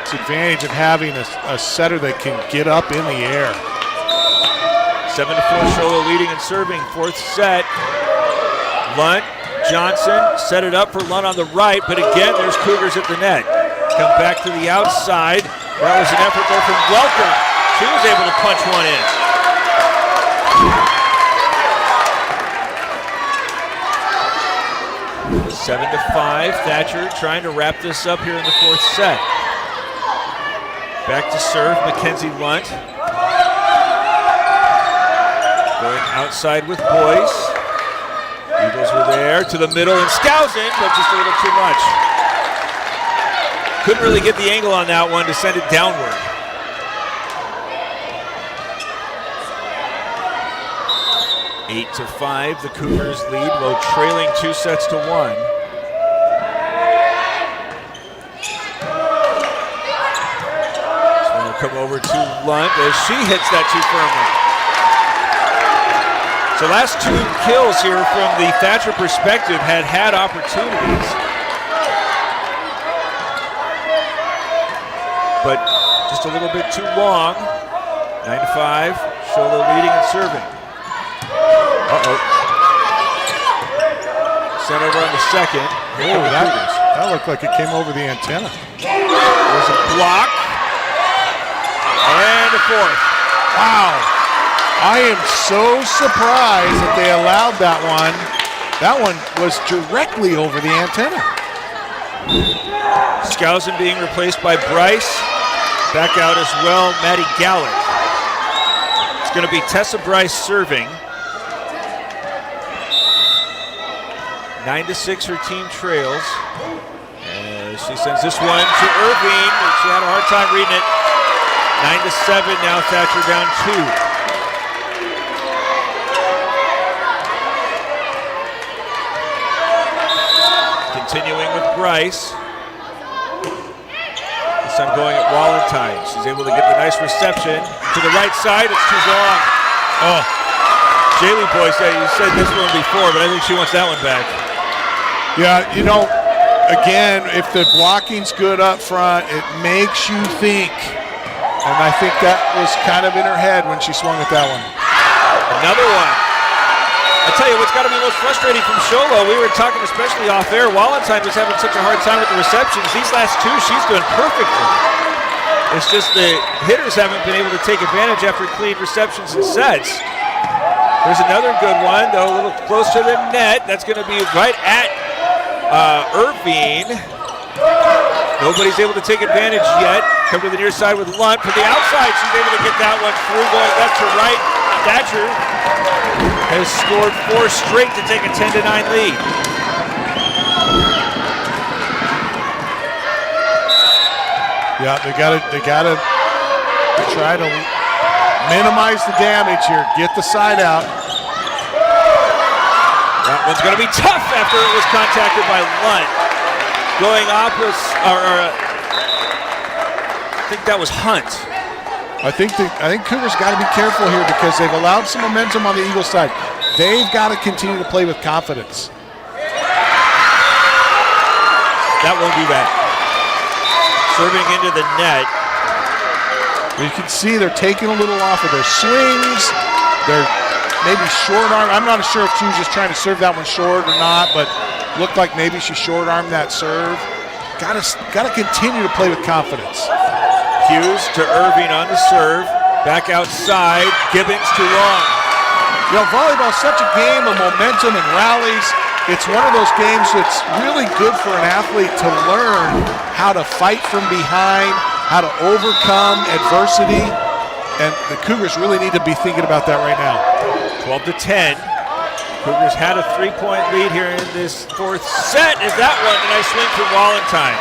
It's the advantage of having a setter that can get up in the air. 7-4 Show Low leading and serving. 4th set. Lunt. Johnson set it up for Lunt on the right, but again, there's Cougars at the net. Come back to the outside. That was an effort there from Welker. She was able to punch one in. 7-5. Thatcher trying to wrap this up here in the 4th set. Back to serve, Mackenzie Lunt. Going outside with Boyce. Eagles were there to the middle and Skousen, but just a little too much. Couldn't really get the angle on that one to send it downward. Eight to 5, the Cougars lead, Low trailing 2-1. So we'll come over to Lunt as she hits that too firmly. So last 2 kills here from the Thatcher perspective had opportunities. But just a little bit too long. 9-5. Show Low leading and serving. Sent over on the second. Oh, that looked like it came over the antenna. There's a block. And a fourth. Wow. I am so surprised that they allowed that one. That one was directly over the antenna. Skousen being replaced by Bryce. Back out as well, Maddie Gallett. It's going to be Tessa Bryce serving. 9-6, her team trails. As she sends this one to Irving. She had a hard time reading it. 9-7 now, Thatcher down 2. Continuing with Bryce. This time going at Wallenstein. She's able to get the nice reception to the right side. It's too long. Oh, Jaylee Boyce, you said this one before, but I think she wants that one back. Yeah, you know, again, if the blocking's good up front, it makes you think. And I think that was kind of in her head when she swung at that one. Another one. I tell you what's got to be most frustrating from Show Low, we were talking especially off air, Wallenstein was having such a hard time with the receptions. These last two, she's doing perfectly. It's just the hitters haven't been able to take advantage after clean receptions and sets. There's another good one, though a little close to the net. That's going to be right at Irving. Nobody's able to take advantage yet. Come to the near side with Lunt. From the outside, she's able to get that one through, going left to right. Thatcher has scored 4 straight to take a 10-9 lead. Yeah, they gotta try to minimize the damage here. Get the side out. That one's going to be tough after it was contacted by Lunt. Going opposite, I think that was Hunt. I think Cougars got to be careful here because they've allowed some momentum on the Eagles side. They've got to continue to play with confidence. That won't be bad. Serving into the net. You can see they're taking a little off of their swings. They're maybe short arm. I'm not sure if she was just trying to serve that one short or not, but looked like maybe she short armed that serve. Got to continue to play with confidence. Hughes to Irving on the serve. Back outside. Gibbons too long. You know, volleyball is such a game of momentum and rallies. It's one of those games that's really good for an athlete to learn how to fight from behind, how to overcome adversity, and the Cougars really need to be thinking about that right now. 12-10. Cougars had a 3-point lead here in this fourth set. Is that one? A nice swing from Wallenstein.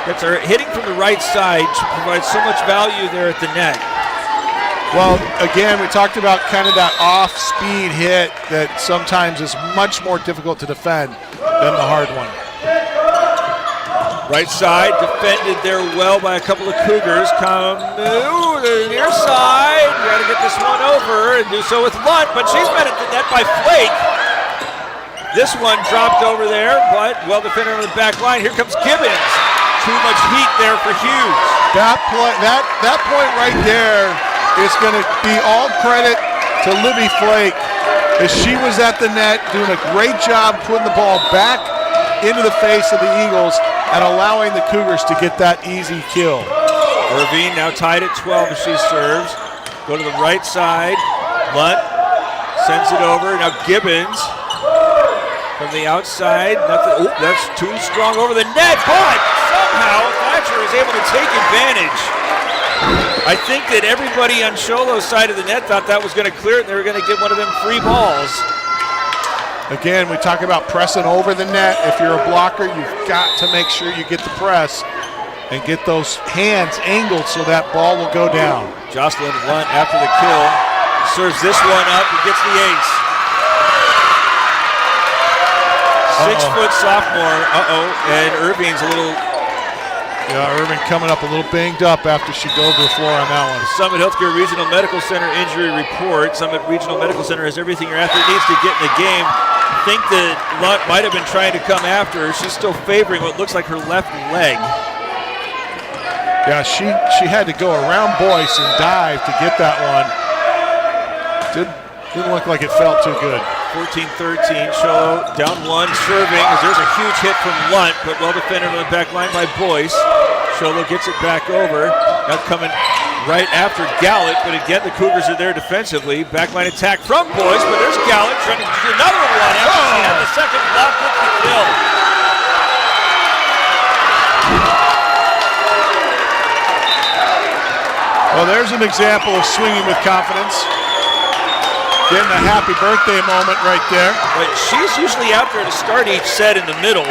That's her hitting from the right side. She provides so much value there at the net. Well, again, we talked about kind of that off-speed hit that sometimes is much more difficult to defend than the hard one. Right side, defended there well by a couple of Cougars. Come to the near side. Got to get this one over and do so with Lunt, but she's met at the net by Flake. This one dropped over there, but well defended on the back line. Here comes Gibbons. Too much heat there for Hughes. That point right there is going to be all credit to Livi Flake, as she was at the net doing a great job putting the ball back into the face of the Eagles and allowing the Cougars to get that easy kill. Irving now tied at 12 as she serves. Go to the right side. Lunt sends it over. Now Gibbons from the outside. Nothing. Oh, that's too strong over the net, but somehow Thatcher is able to take advantage. I think that everybody on Show Low's side of the net thought that was going to clear it and they were going to get one of them free balls. Again, we talk about pressing over the net. If you're a blocker, you've got to make sure you get the press and get those hands angled so that ball will go down. Jocelyn Lunt after the kill serves this one up and gets the ace. 6-foot sophomore, and Irving's a little... Yeah, Irving coming up a little banged up after she dove to the floor on that one. Summit Healthcare Regional Medical Center injury report. Summit Regional Medical Center has everything your athlete needs to get in the game. I think that Lunt might have been trying to come after her. She's still favoring what looks like her left leg. Yeah, she had to go around Boyce and dive to get that one. Didn't look like it felt too good. 14-13, Show Low down one, serving as there's a huge hit from Lunt, but well defended on the back line by Boyce. Show Low gets it back over. Now coming right after Gallant, but again the Cougars are there defensively. Backline attack from Boyce, but there's Gallant trying to do another one after she had the second block with the kill. Well, there's an example of swinging with confidence. Getting a happy birthday moment right there. But she's usually out there to start each set in the middle.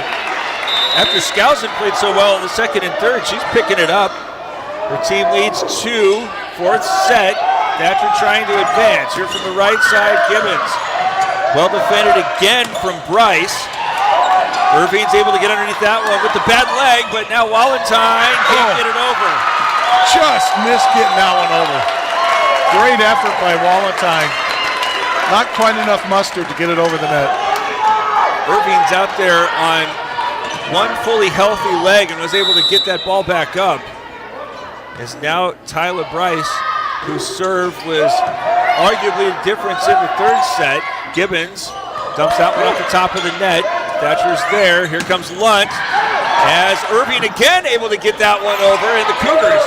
After Skousen played so well in the second and third, she's picking it up. Her team leads 2, fourth set. Thatcher trying to advance. Here from the right side, Gibbens. Well defended again from Bryce. Irvine's able to get underneath that one with the bad leg, but now Wallentyne can't get it over. Just missed getting that one over. Great effort by Wallentyne. Not quite enough mustard to get it over the net. Irvine's out there on one fully healthy leg and was able to get that ball back up. As now Tyler Bryce, whose serve was arguably the difference in the third set. Gibbons dumps that one off the top of the net. Thatcher's there. Here comes Lunt. As Irvine again able to get that one over, and the Cougars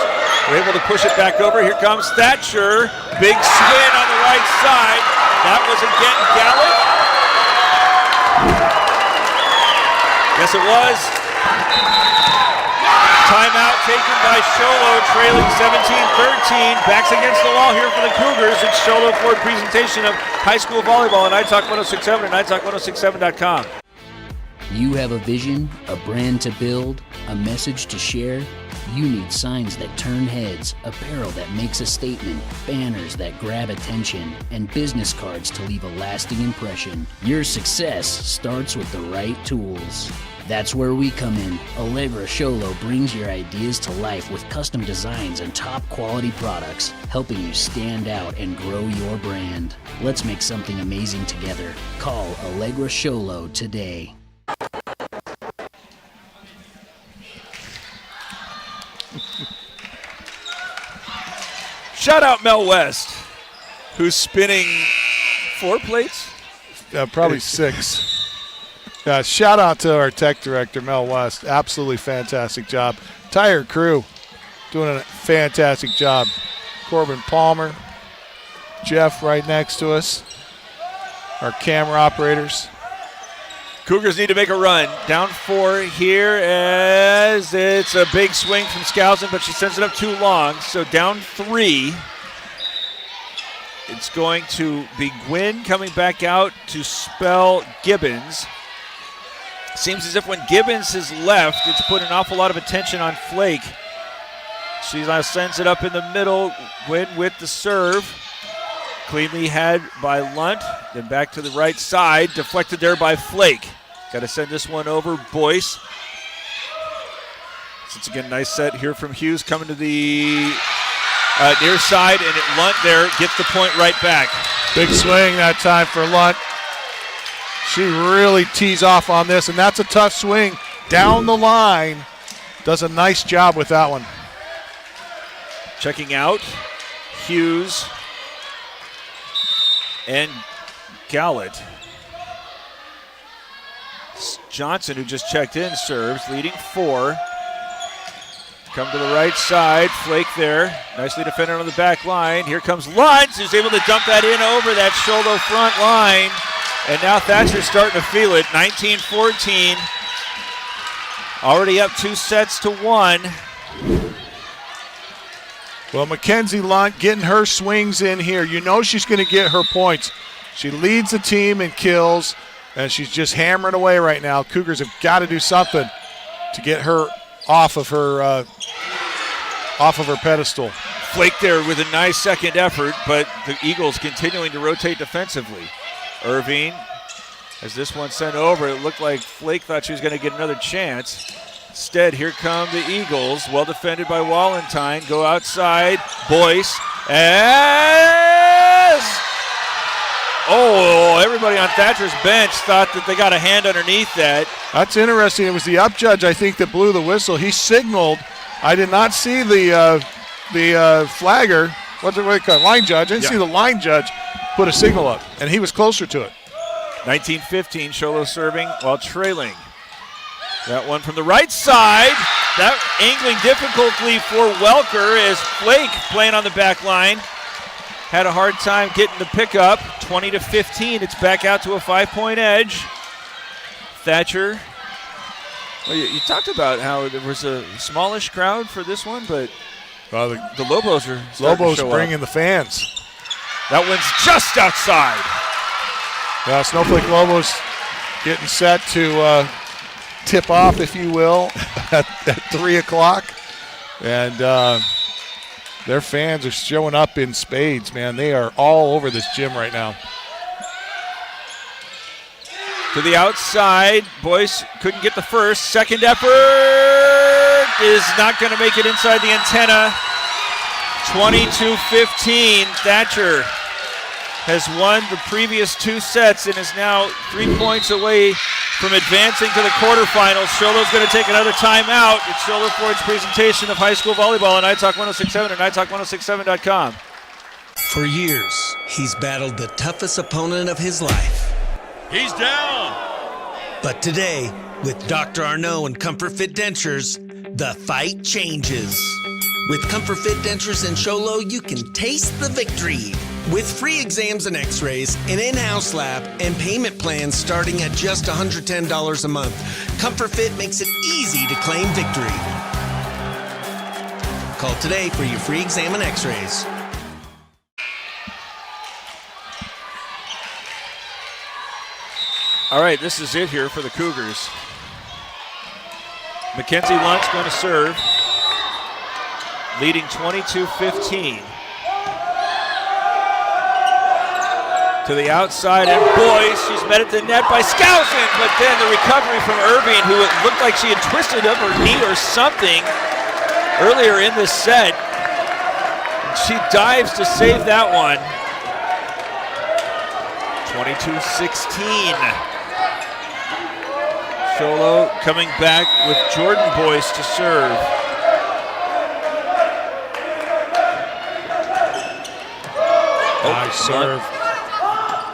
are able to push it back over. Here comes Thatcher. Big swing on the right side. That was again Gallant. Yes, it was. Timeout taken by Show Low, trailing 17-13. Backs against the wall here for the Cougars. It's Show Low Ford presentation of high school volleyball on iTalk 1067 and iTalk1067.com. You have a vision, a brand to build, a message to share. You need signs that turn heads, apparel that makes a statement, banners that grab attention, and business cards to leave a lasting impression. Your success starts with the right tools. That's where we come in. Allegra Show Low brings your ideas to life with custom designs and top quality products, helping you stand out and grow your brand. Let's make something amazing together. Call Allegra Show Low today. Shout out Mel West, who's spinning 4 plates? Probably 6. Shout out to our tech director, Mel West. Absolutely fantastic job. Entire crew doing a fantastic job. Corbin Palmer, Jeff right next to us, our camera operators. Cougars need to make a run. Down 4 here as it's a big swing from Skousen, but she sends it up too long. So down 3. It's going to be Gwynn coming back out to spell Gibbons. Seems as if when Gibbons has left, it's put an awful lot of attention on Flake. She now sends it up in the middle. Gwynn with the serve. Cleanly had by Lunt. Then back to the right side. Deflected there by Flake. Got to send this one over. Boyce. It's again nice set here from Hughes coming to the near side. And Lunt there gets the point right back. Big swing that time for Lunt. She really tees off on this, and that's a tough swing down the line. Does a nice job with that one. Checking out Hughes and Gallant. Johnson, who just checked in, serves, leading 4. Come to the right side. Flake there. Nicely defended on the back line. Here comes Luntz, who's able to dump that in over that Show Low front line. And now Thatcher's starting to feel it. 19-14. Already up 2 sets to 1. Well, Mackenzie Lunt getting her swings in here. You know she's going to get her points. She leads the team in kills, and she's just hammering away right now. Cougars have got to do something to get her off of her pedestal. Flake there with a nice second effort, but the Eagles continuing to rotate defensively. Irvine, as this one sent over, it looked like Flake thought she was going to get another chance. Instead, here come the Eagles, well defended by Wallentyne. Go outside, Boyce, as everybody on Thatcher's bench thought that they got a hand underneath that. That's interesting. It was the up judge, I think, that blew the whistle. He signaled I did not see the flagger, what do they call it, line judge. I didn't see the line judge put a signal up, and he was closer to it. 19-15, Show Low serving while trailing. That one from the right side. That angling difficultly for Welker as Flake playing on the back line. Had a hard time getting the pickup. 20-15, it's back out to a 5-point edge. Thatcher. Well, you talked about how there was a smallish crowd for this one, but the Lobos are bringing the fans. That one's just outside. Snowflake Lobos getting set to tip off, if you will, at 3 o'clock. And their fans are showing up in spades, man. They are all over this gym right now. To the outside, Boyce couldn't get the first. Second effort is not going to make it inside the antenna. 22-15, Thatcher has won the previous 2 sets and is now 3 points away from advancing to the quarterfinals. Show Low's going to take another timeout. It's Show Low Ford's presentation of high school volleyball on iTalk 1067 and iTalk1067.com. For years, he's battled the toughest opponent of his life. He's down. But today, with Dr. Arnaud and Comfort Fit Dentures, the fight changes. With Comfort Fit Dentures and Show Low, you can taste the victory. With free exams and x-rays, an in-house lab, and payment plans starting at just $110 a month, Comfort Fit makes it easy to claim victory. Call today for your free exam and x-rays. All right, this is it here for the Cougars. Mackenzie Luntz going to serve, leading 22-15. To the outside, and Boyce, she's met at the net by Skousen, but then the recovery from Irving, who it looked like she had twisted up her knee or something earlier in this set. And she dives to save that one. 22-16. Show Low coming back with Jordan Boyce to serve. Nice serve.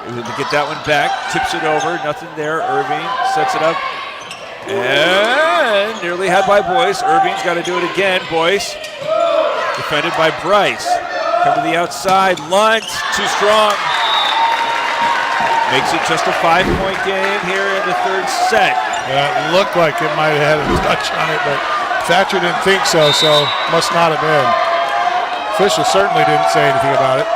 To get that one back, tips it over, nothing there. Irving sets it up, and nearly had by Boyce. Irving's got to do it again. Boyce defended by Bryce. Come to the outside, Luntz, too strong. Makes it just a 5-point game here in the third set. Yeah, it looked like it might have had a touch on it, but Thatcher didn't think so must not have been. Official certainly didn't say anything about it.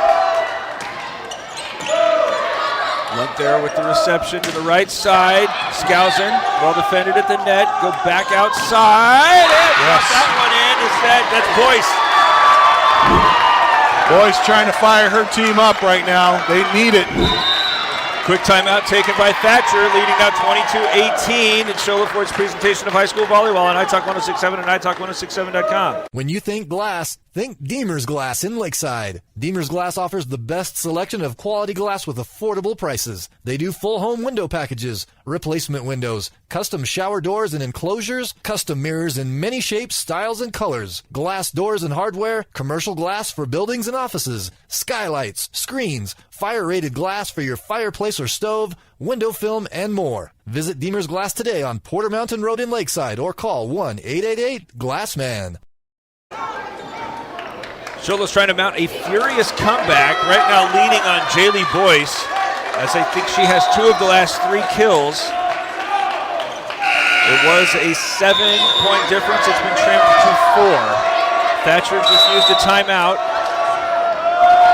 Lunt there with the reception to the right side. Skousen, well defended at the net. Go back outside. And yes. That one in. That's Boyce. Boyce trying to fire her team up right now. They need it. Quick timeout taken by Thatcher, leading now 22-18. It's Show Low Ford's presentation of high school volleyball on iTalk 1067 and iTalk1067.com. When you think glass, think Deemer's Glass in Lakeside. Deemer's Glass offers the best selection of quality glass with affordable prices. They do full home window packages, replacement windows, custom shower doors and enclosures, custom mirrors in many shapes, styles, and colors, glass doors and hardware, commercial glass for buildings and offices, skylights, screens, fire-rated glass for your fireplace or stove, window film, and more. Visit Deemer's Glass today on Porter Mountain Road in Lakeside or call 1-888-GLASSMAN. Show Low's trying to mount a furious comeback, right now leaning on Jaylee Boyce, as I think she has 2 of the last 3 kills. It was a 7-point difference. It's been trimmed to 4. Thatcher just used a timeout.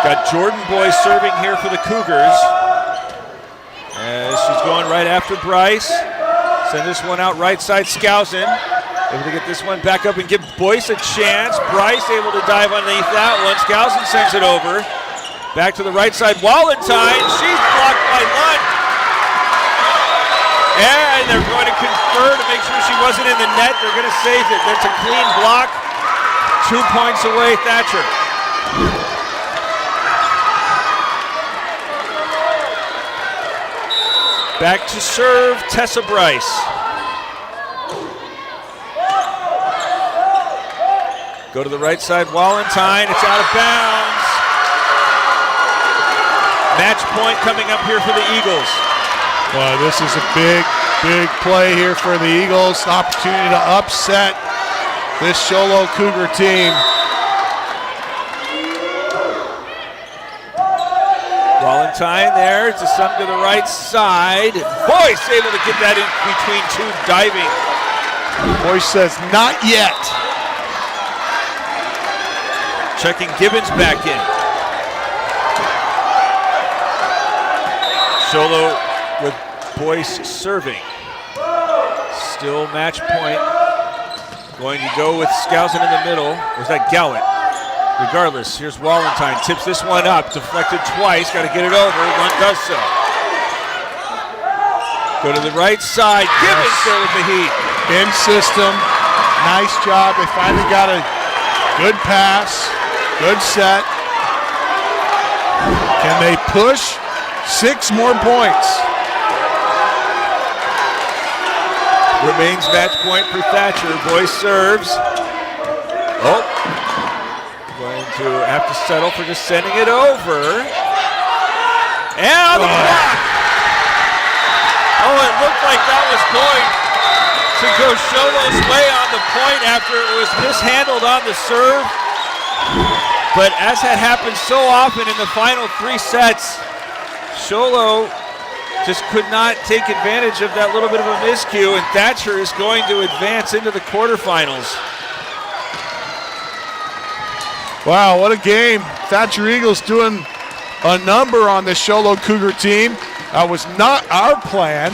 Got Jordan Boyce serving here for the Cougars. As she's going right after Bryce. Send this one out right side, Skousen. Able to get this one back up and give Boyce a chance. Bryce able to dive underneath that one. Skousen sends it over. Back to the right side, Walentine. She's blocked by Lunt. And they're going to confer to make sure she wasn't in the net. They're going to save it. That's a clean block. 2 points away, Thatcher. Back to serve, Tessa Bryce. Go to the right side, Walentine. It's out of bounds. Match point coming up here for the Eagles. Well, this is a big play here for the Eagles. Opportunity to upset this Show Low Cougar team. Walentine there to some to the right side. Boyce able to get that in between two diving. Boyce says, not yet. Checking Gibbens back in. Show Low with Boyce serving. Still match point. Going to go with Skousen in the middle. Or is that Gallant? Regardless, here's Walentine. Tips this one up. Deflected twice. Got to get it over. One does so. Go to the right side. Gibbons there with the heat. In system. Nice job. They finally got a good pass. Good set. Can they push 6 more points? Remains match point for Thatcher. Boyce serves. Oh. Going to have to settle for just sending it over. And on the block. Oh, it looked like that was going to go Show Low's way on the point after it was mishandled on the serve. But as had happened so often in the final 3 sets, Show Low just could not take advantage of that little bit of a miscue, and Thatcher is going to advance into the quarterfinals. Wow, what a game. Thatcher Eagles doing a number on this Show Low Cougar team. That was not our plan.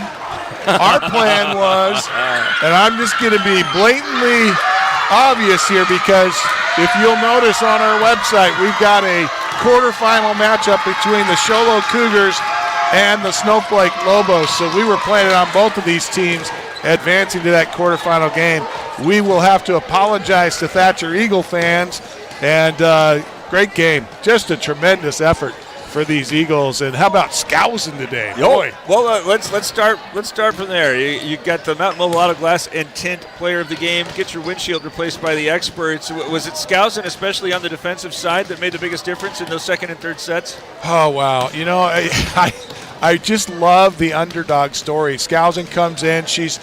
Our plan was, and I'm just going to be blatantly obvious here because if you'll notice on our website, we've got a quarterfinal matchup between the Show Low Cougars and the Snowflake Lobos. So we were planning on both of these teams advancing to that quarterfinal game. We will have to apologize to Thatcher Eagle fans. And great game. Just a tremendous effort for these Eagles. And how about Skousen today? Boy. Well, let's start from there. You got the Mountain Mobile Auto Glass and Tint player of the game. Get your windshield replaced by the experts. Was it Skousen, especially on the defensive side, that made the biggest difference in those second and third sets? Oh, wow. You know, I just love the underdog story. Skousen comes in. She's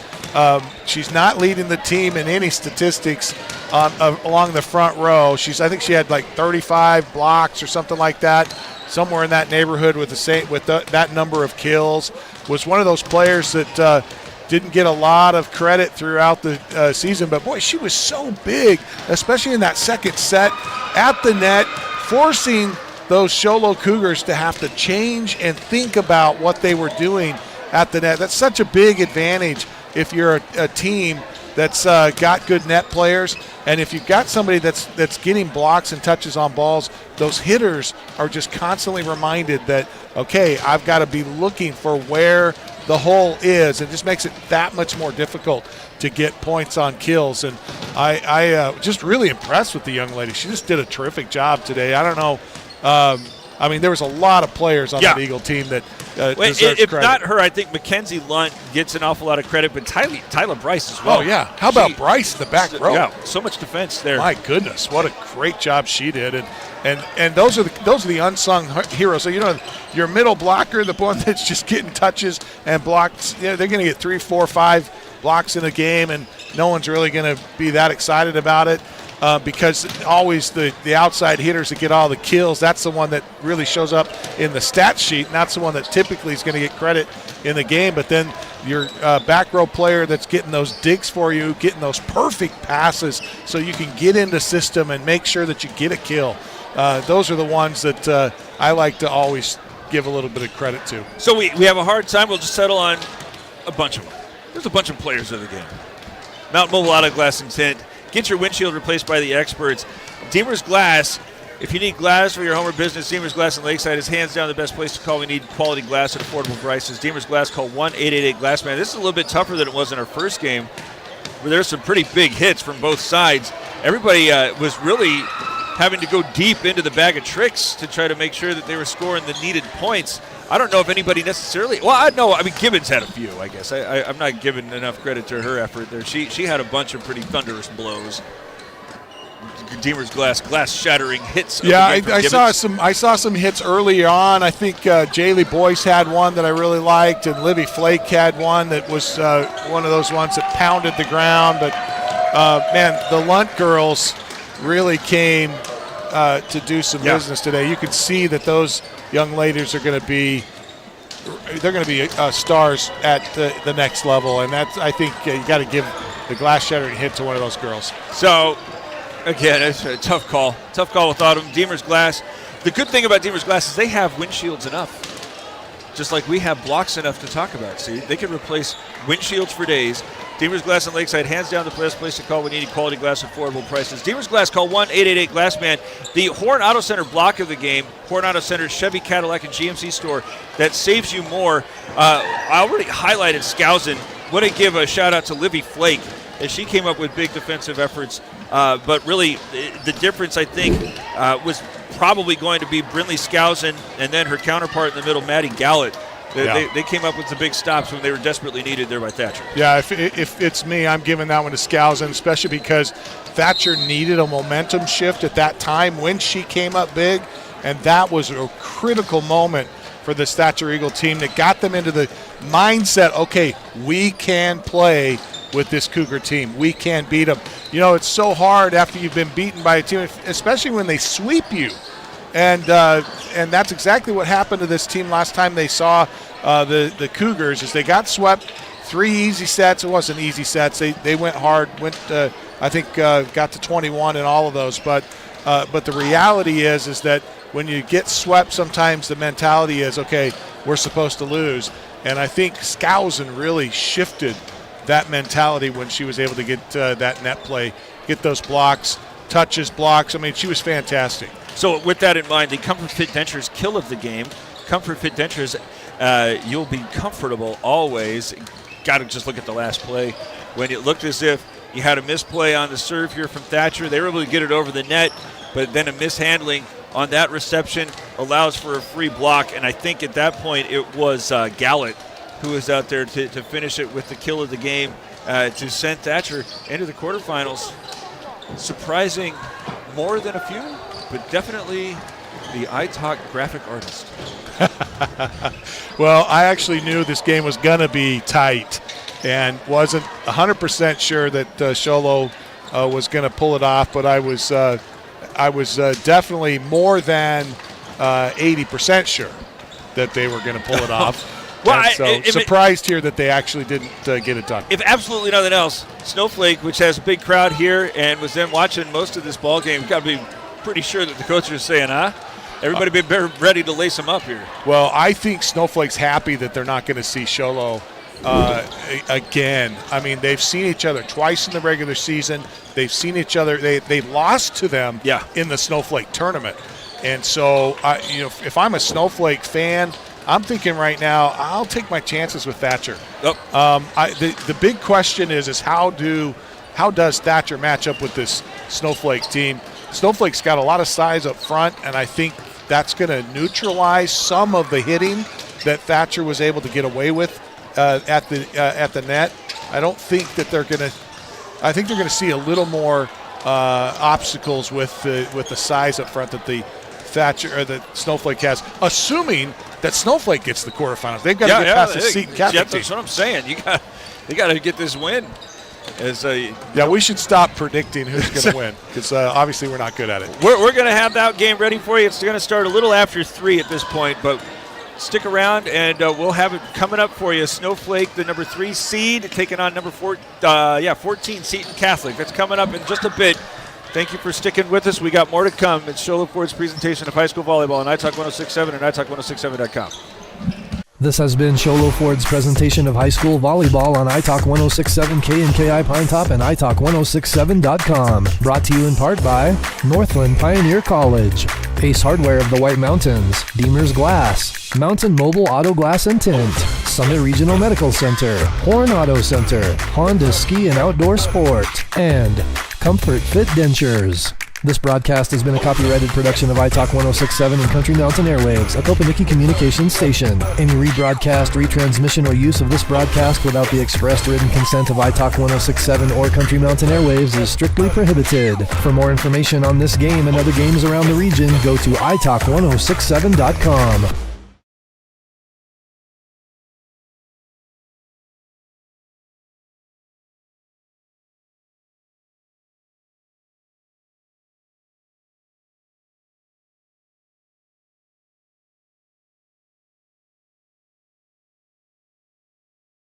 not leading the team in any statistics along the front row. I think she had like 35 blocks or something like that, somewhere in that neighborhood with that number of kills. Was one of those players that didn't get a lot of credit throughout the season, but boy, she was so big, especially in that second set at the net, forcing those Show Low Cougars to have to change and think about what they were doing at the net. That's such a big advantage if you're a team that's got good net players, and if you've got somebody that's getting blocks and touches on balls, those hitters are just constantly reminded that, okay, I've got to be looking for where the hole is. It just makes it that much more difficult to get points on kills. And I just really impressed with the young lady. She just did a terrific job today. I don't know. I mean, there was a lot of players on that Eagle team that deserves if credit. not her, I think Mackenzie Lunt gets an awful lot of credit, but Tyler Bryce as well. Oh, yeah. How about Bryce in the back row? Yeah, so much defense there. My goodness, what a great job she did. And those are the unsung heroes. So, you know, your middle blocker, the one that's just getting touches and blocks, they're going to get 3, 4, 5 blocks in a game, and no one's really going to be that excited about it. Because always the outside hitters that get all the kills, that's the one that really shows up in the stat sheet, and that's the one that typically is going to get credit in the game. But then your back row player that's getting those digs for you, getting those perfect passes so you can get into system and make sure that you get a kill. Those are the ones that I like to always give a little bit of credit to. So we have a hard time. We'll just settle on a bunch of them. There's a bunch of players of the game. Mountain Mobile Auto Glass and Tint. Get your windshield replaced by the experts. Deemer's Glass. If you need glass for your home or business, Deemer's Glass in Lakeside is hands down the best place to call. We need quality glass at affordable prices. Deemer's Glass, call 1-888-GLASSMAN. This is a little bit tougher than it was in our first game, where there's some pretty big hits from both sides. Everybody was really having to go deep into the bag of tricks to try to make sure that they were scoring the needed points. I don't know if anybody necessarily – well, I mean, Gibbens had a few, I guess. I'm not giving enough credit to her effort there. She had a bunch of pretty thunderous blows. Deemer's glass shattering hits. Yeah, I saw some hits early on. I think Jaylee Boyce had one that I really liked, and Livi Flake had one that was one of those ones that pounded the ground. But man, the Lunt girls really came to do some business today. You could see that those young ladies are going to be. They're going to be stars at the next level, and that's, I think, you got to give the glass shattering hit to one of those girls. So, again, it's a tough call. Tough call without them. Deemer's Glass. The good thing about Deemer's Glass is they have windshields enough, just like we have blocks enough to talk about. See, they can replace windshields for days. Deemer's Glass and Lakeside, hands down the best place to call when you need quality glass at affordable prices. Deemer's Glass, call 1-888-GLASSMAN. The Horn Auto Center block of the game, Horn Auto Center, Chevy, Cadillac, and GMC store that saves you more. I already highlighted Skousen. Want to give a shout-out to Livi Flake as she came up with big defensive efforts. But really, the difference, I think, was probably going to be Brinley Skousen and then her counterpart in the middle, Maddie Gallett. They came up with the big stops when they were desperately needed there by Thatcher. Yeah, if it's me, I'm giving that one to Skousen, especially because Thatcher needed a momentum shift at that time when she came up big, and that was a critical moment for this Thatcher Eagle team that got them into the mindset, okay, we can play with this Cougar team. We can beat them. You know, it's so hard after you've been beaten by a team, especially when they sweep you. And that's exactly what happened to this team last time they saw the Cougars, is they got swept 3 easy sets. It wasn't easy sets. They went hard, got to 21 in all of those. But the reality is that when you get swept, sometimes the mentality is, okay, we're supposed to lose. And I think Skousen really shifted that mentality when she was able to get that net play, get those blocks, touches, blocks. I mean, she was fantastic. So with that in mind, the Comfort Fit Dentures kill of the game. Comfort Fit Dentures, you'll be comfortable always. Got to just look at the last play. When it looked as if you had a misplay on the serve here from Thatcher, they were able to get it over the net, but then a mishandling on that reception allows for a free block. And I think at that point it was Gallett who was out there to finish it with the kill of the game to send Thatcher into the quarterfinals. Surprising more than a few, but definitely the iTalk graphic artist. Well, I actually knew this game was going to be tight and wasn't 100% sure that Show Low was going to pull it off, but I was definitely more than 80% sure that they were going to pull it off. Well, surprised here that they actually didn't get it done. If absolutely nothing else, Snowflake, which has a big crowd here and was then watching most of this ball game, got to be pretty sure that the coaches are saying, everybody be ready to lace them up here. Well, I think Snowflake's happy that they're not going to see Show Low again. I mean, they've seen each other twice in the regular season. They've seen each other. They lost to them in the Snowflake tournament. And so, if I'm a Snowflake fan, I'm thinking right now, I'll take my chances with Thatcher. The big question is how does Thatcher match up with this Snowflake team? Snowflake's got a lot of size up front, and I think that's going to neutralize some of the hitting that Thatcher was able to get away with at the net. I don't think that they're going to. I think they're going to see a little more obstacles with the size up front that the Thatcher or the Snowflake has, assuming that Snowflake gets the quarterfinals. They've got to get past the Seton Catholic team. That's what I'm saying. They got to get this win. We should stop predicting who's going to win because obviously we're not good at it. We're going to have that game ready for you. It's going to start a little after 3 at this point, but stick around and we'll have it coming up for you. Snowflake, the number 3 seed, taking on number 14 Seton Catholic. That's coming up in just a bit. Thank you for sticking with us. We got more to come. It's Show Low Ford's presentation of high school volleyball on iTalk 106.7 and iTalk106.7.com. This has been Show Low Ford's presentation of high school volleyball on iTalk 106.7 KNKI Pine Top and iTalk106.7.com. Brought to you in part by Northland Pioneer College, Ace Hardware of the White Mountains, Deemer's Glass, Mountain Mobile Auto Glass and Tint, Summit Regional Medical Center, Horn Auto Center, Honda Ski and Outdoor Sport, and Comfort Fit Dentures. This broadcast has been a copyrighted production of iTalk 1067 and Country Mountain Airwaves, a Kopaniki communications station. Any rebroadcast, retransmission, or use of this broadcast without the expressed written consent of iTalk 1067 or Country Mountain Airwaves is strictly prohibited. For more information on this game and other games around the region, go to italk1067.com.